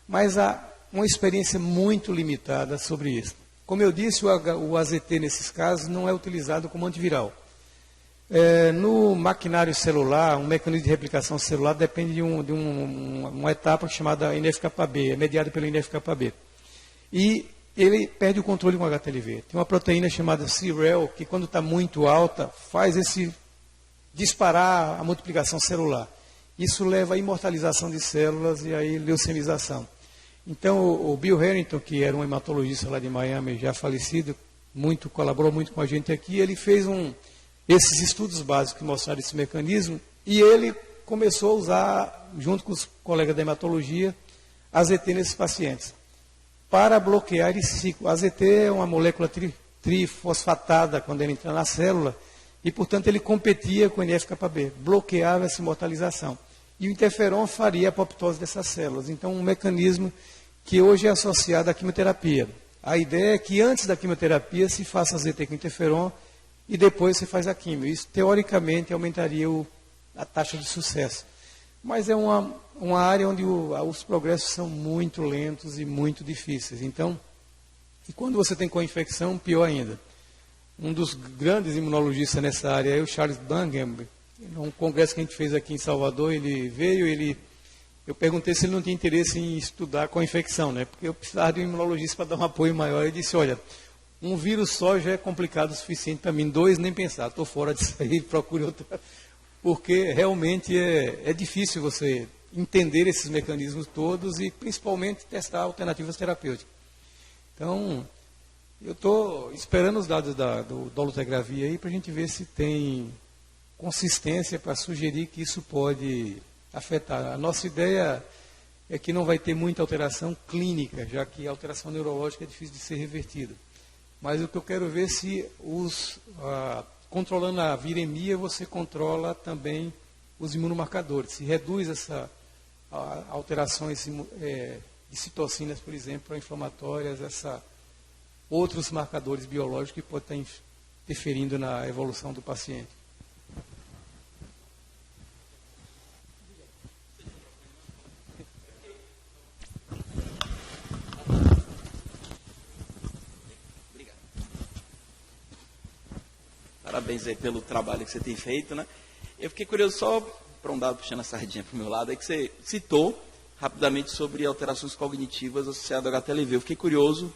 Mas há uma experiência muito limitada sobre isso. Como eu disse, o AZT nesses casos não é utilizado como antiviral. No maquinário celular, um mecanismo de replicação celular depende de uma etapa chamada NF-κB, é mediada pelo NF-κB. E ele perde o controle com o HTLV. Tem uma proteína chamada CREL, que quando está muito alta, faz disparar a multiplicação celular. Isso leva à imortalização de células e aí leucemização. Então, o Bill Harrington, que era um hematologista lá de Miami, já falecido, colaborou muito com a gente aqui, ele fez esses estudos básicos que mostraram esse mecanismo e ele começou a usar, junto com os colegas da hematologia, AZT nesses pacientes, para bloquear esse ciclo. A AZT é uma molécula trifosfatada quando ele entra na célula, e, portanto, ele competia com o NF-κB, bloqueava essa imortalização. E o interferon faria a apoptose dessas células. Então, um mecanismo que hoje é associado à quimioterapia. A ideia é que antes da quimioterapia se faça AZT com interferon e depois se faz a quimio. Isso, teoricamente, aumentaria a taxa de sucesso. Mas é uma área onde os progressos são muito lentos e muito difíceis. Então, e quando você tem co-infecção, pior ainda. Um dos grandes imunologistas nessa área é o Charles Bungham. Num congresso que a gente fez aqui em Salvador, ele veio, eu perguntei se ele não tinha interesse em estudar com infecção, né? Porque eu precisava de um imunologista para dar um apoio maior. Ele disse, olha, um vírus só já é complicado o suficiente para mim, 2 nem pensar, estou fora disso aí, procure outra. Porque realmente é difícil você entender esses mecanismos todos e principalmente testar alternativas terapêuticas. Então, eu estou esperando os dados do dolutegravir aí para a gente ver se tem consistência para sugerir que isso pode afetar. A nossa ideia é que não vai ter muita alteração clínica, já que a alteração neurológica é difícil de ser revertida. Mas o que eu quero ver se controlando a viremia, você controla também os imunomarcadores. Se reduz essa alterações de citocinas, por exemplo, inflamatórias, outros marcadores biológicos que podem estar interferindo na evolução do paciente. Parabéns aí pelo trabalho que você tem feito, né? Eu fiquei curioso só, para um dado puxando a sardinha para o meu lado, é que você citou rapidamente sobre alterações cognitivas associadas ao HTLV. Eu fiquei curioso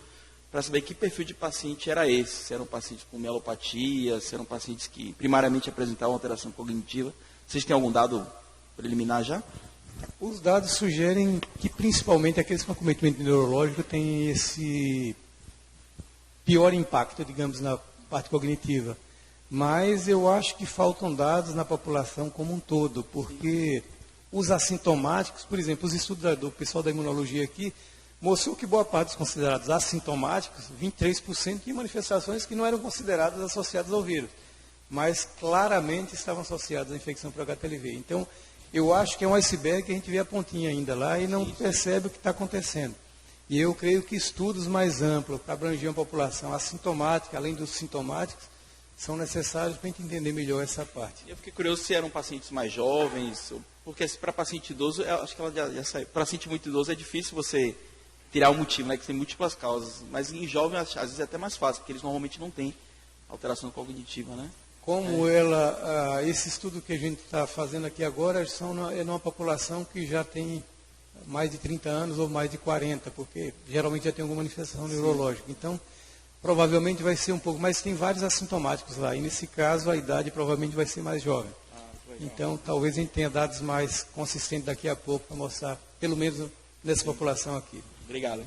para saber que perfil de paciente era esse. Se eram pacientes com mielopatia, se eram pacientes que primariamente apresentavam alteração cognitiva. Vocês têm algum dado preliminar já? Os dados sugerem que principalmente aqueles com acometimento neurológico têm esse pior impacto, digamos, na parte cognitiva. Mas eu acho que faltam dados na população como um todo, porque os assintomáticos, por exemplo, os estudos do pessoal da imunologia aqui, mostrou que boa parte dos considerados assintomáticos, 23%, tinham manifestações que não eram consideradas associadas ao vírus, mas claramente estavam associadas à infecção por HTLV. Então, eu acho que é um iceberg que a gente vê a pontinha ainda lá e não percebe o que está acontecendo. E eu creio que estudos mais amplos, para abranger uma população assintomática, além dos sintomáticos, são necessários para a gente entender melhor essa parte. Eu fiquei curioso se eram pacientes mais jovens, porque para paciente idoso, eu acho que ela já saiu. Para paciente muito idoso é difícil você tirar o motivo, né, que tem múltiplas causas. Mas em jovem, às vezes é até mais fácil, porque eles normalmente não têm alteração cognitiva, né? Como esse estudo que a gente está fazendo aqui agora é numa população que já tem mais de 30 anos ou mais de 40, porque geralmente já tem alguma manifestação neurológica. Então, provavelmente vai ser um pouco, mas tem vários assintomáticos lá. E nesse caso, a idade provavelmente vai ser mais jovem. Então, talvez a gente tenha dados mais consistentes daqui a pouco para mostrar, pelo menos nessa população aqui. Obrigado.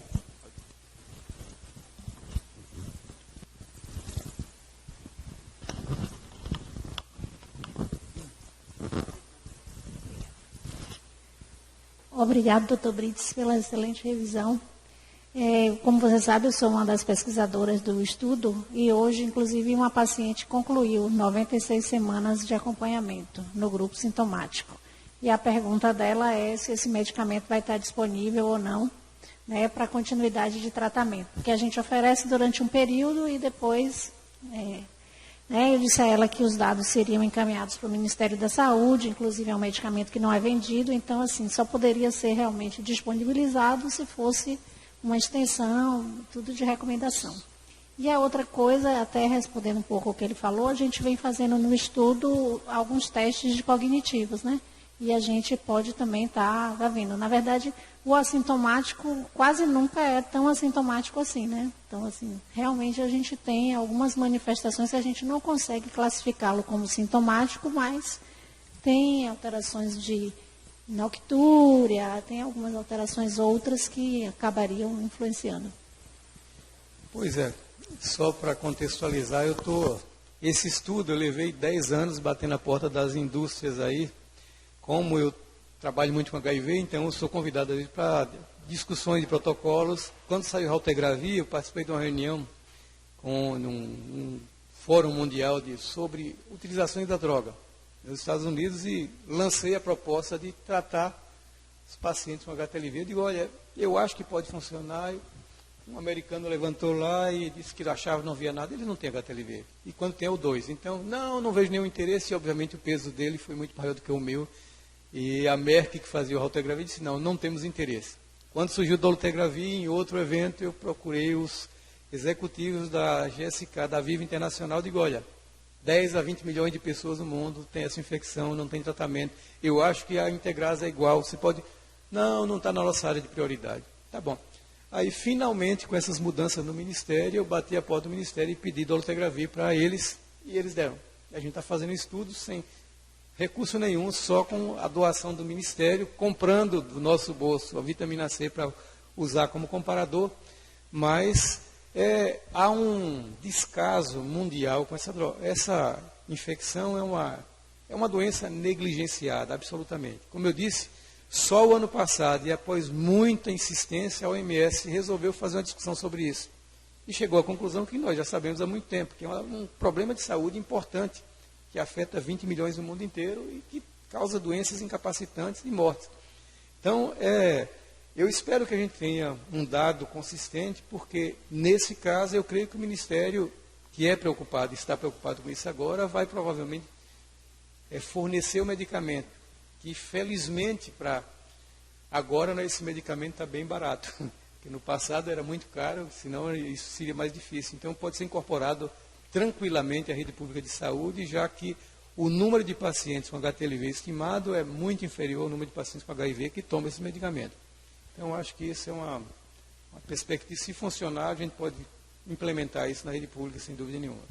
Obrigado, doutor Brits, pela excelente revisão. Como você sabe, eu sou uma das pesquisadoras do estudo e hoje, inclusive, uma paciente concluiu 96 semanas de acompanhamento no grupo sintomático. E a pergunta dela é se esse medicamento vai estar disponível ou não, né, para continuidade de tratamento, que a gente oferece durante um período e depois... eu disse a ela que os dados seriam encaminhados para o Ministério da Saúde, inclusive é um medicamento que não é vendido, então, assim, só poderia ser realmente disponibilizado se fosse uma extensão, tudo de recomendação. E a outra coisa, até respondendo um pouco o que ele falou, a gente vem fazendo no estudo alguns testes de cognitivos, né? E a gente pode também estar vendo. Na verdade, o assintomático quase nunca é tão assintomático assim, né? Então, assim, realmente a gente tem algumas manifestações que a gente não consegue classificá-lo como sintomático, mas tem alterações de noctúria, tem algumas alterações outras que acabariam influenciando. Pois é, só para contextualizar, esse estudo eu levei 10 anos batendo a porta das indústrias aí. Como eu trabalho muito com HIV, então eu sou convidado para discussões de protocolos. Quando saiu a Raltegravir, eu participei de uma reunião com um fórum mundial sobre utilizações da droga nos Estados Unidos e lancei a proposta de tratar os pacientes com HTLV. Eu digo, olha, eu acho que pode funcionar. Um americano levantou lá e disse que achava que não via nada. Ele não tem HTLV. E quando tem, é o 2. Então, não vejo nenhum interesse. E, obviamente, o peso dele foi muito maior do que o meu. E a Merck, que fazia o Raltegravir, disse, não temos interesse. Quando surgiu o Dolutegravir, em outro evento, eu procurei os executivos da GSK, da Viva Internacional, e digo, olha, 10 a 20 milhões de pessoas no mundo têm essa infecção, não tem tratamento. Eu acho que a Integrasa é igual. Você pode... Não está na nossa área de prioridade. Tá bom. Aí, finalmente, com essas mudanças no Ministério, eu bati a porta do Ministério e pedi Dolutegravir para eles, e eles deram. A gente está fazendo estudos sem recurso nenhum, só com a doação do Ministério, comprando do nosso bolso a vitamina C para usar como comparador, mas há um descaso mundial com essa droga. Essa infecção é uma doença negligenciada, absolutamente. Como eu disse, só o ano passado, e após muita insistência, a OMS resolveu fazer uma discussão sobre isso. E chegou à conclusão que nós já sabemos há muito tempo, que é um problema de saúde importante, que afeta 20 milhões no mundo inteiro e que causa doenças incapacitantes e mortes. Então, eu espero que a gente tenha um dado consistente, porque, nesse caso, eu creio que o Ministério, que é preocupado, está preocupado com isso agora, vai provavelmente fornecer o medicamento, que, felizmente, para agora, esse medicamento está bem barato, porque no passado era muito caro, senão isso seria mais difícil. Então, pode ser incorporado tranquilamente à rede pública de saúde, já que o número de pacientes com HTLV estimado é muito inferior ao número de pacientes com HIV que tomam esse medicamento. Então, acho que isso é uma perspectiva. Se funcionar, a gente pode implementar isso na rede pública, sem dúvida nenhuma.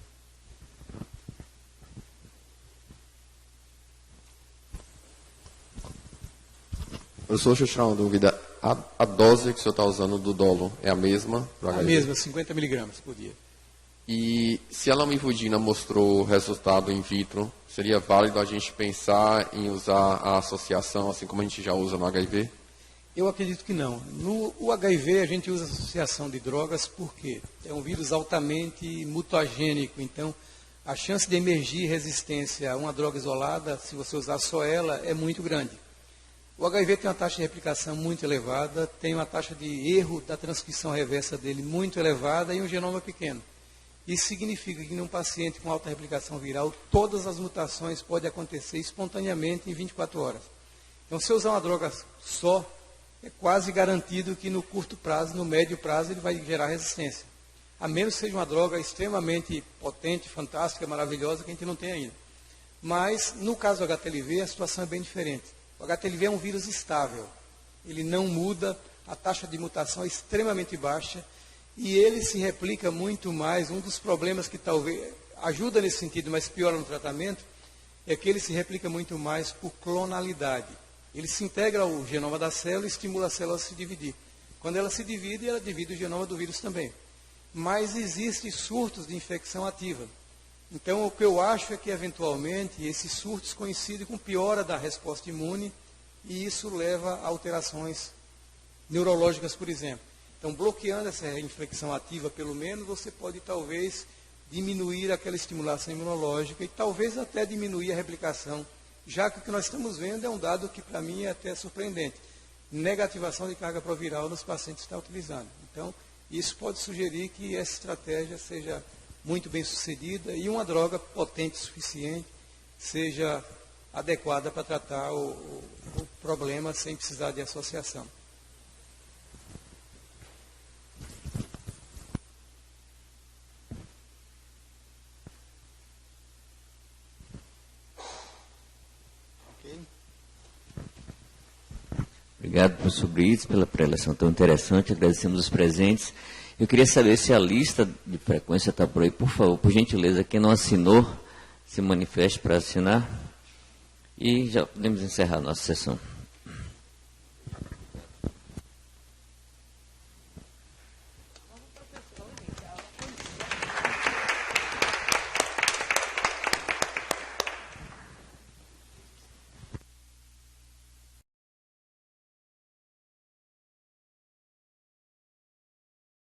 Professor, deixa eu tirar uma dúvida. A dose que o senhor está usando do dolo é a mesma para HIV? A mesma, 50 miligramas por dia. E se a lamivudina mostrou resultado in vitro, seria válido a gente pensar em usar a associação, assim como a gente já usa no HIV? Eu acredito que não. No HIV, a gente usa associação de drogas porque é um vírus altamente mutagênico. Então, a chance de emergir resistência a uma droga isolada, se você usar só ela, é muito grande. O HIV tem uma taxa de replicação muito elevada, tem uma taxa de erro da transcrição reversa dele muito elevada e um genoma pequeno. Isso significa que num paciente com alta replicação viral, todas as mutações podem acontecer espontaneamente em 24 horas. Então, se eu usar uma droga só, é quase garantido que no curto prazo, no médio prazo, ele vai gerar resistência. A menos que seja uma droga extremamente potente, fantástica, maravilhosa, que a gente não tem ainda. Mas, no caso do HTLV, a situação é bem diferente. O HTLV é um vírus estável. Ele não muda, a taxa de mutação é extremamente baixa e ele se replica muito mais. Um dos problemas que talvez ajuda nesse sentido, mas piora no tratamento, é que ele se replica muito mais por clonalidade. Ele se integra ao genoma da célula e estimula a célula a se dividir. Quando ela se divide, ela divide o genoma do vírus também. Mas existem surtos de infecção ativa. Então, o que eu acho é que, eventualmente, esses surtos coincidem com piora da resposta imune e isso leva a alterações neurológicas, por exemplo. Então, bloqueando essa infecção ativa, pelo menos, você pode, talvez, diminuir aquela estimulação imunológica e talvez até diminuir a replicação, já que o que nós estamos vendo é um dado que, para mim, é até surpreendente. Negativação de carga proviral nos pacientes que estão utilizando. Então, isso pode sugerir que essa estratégia seja muito bem sucedida e uma droga potente o suficiente seja adequada para tratar o problema sem precisar de associação. Obrigado, professor Brits, pela preleção tão interessante. Agradecemos os presentes. Eu queria saber se a lista de frequência está por aí. Por favor, por gentileza, quem não assinou, se manifeste para assinar. E já podemos encerrar a nossa sessão.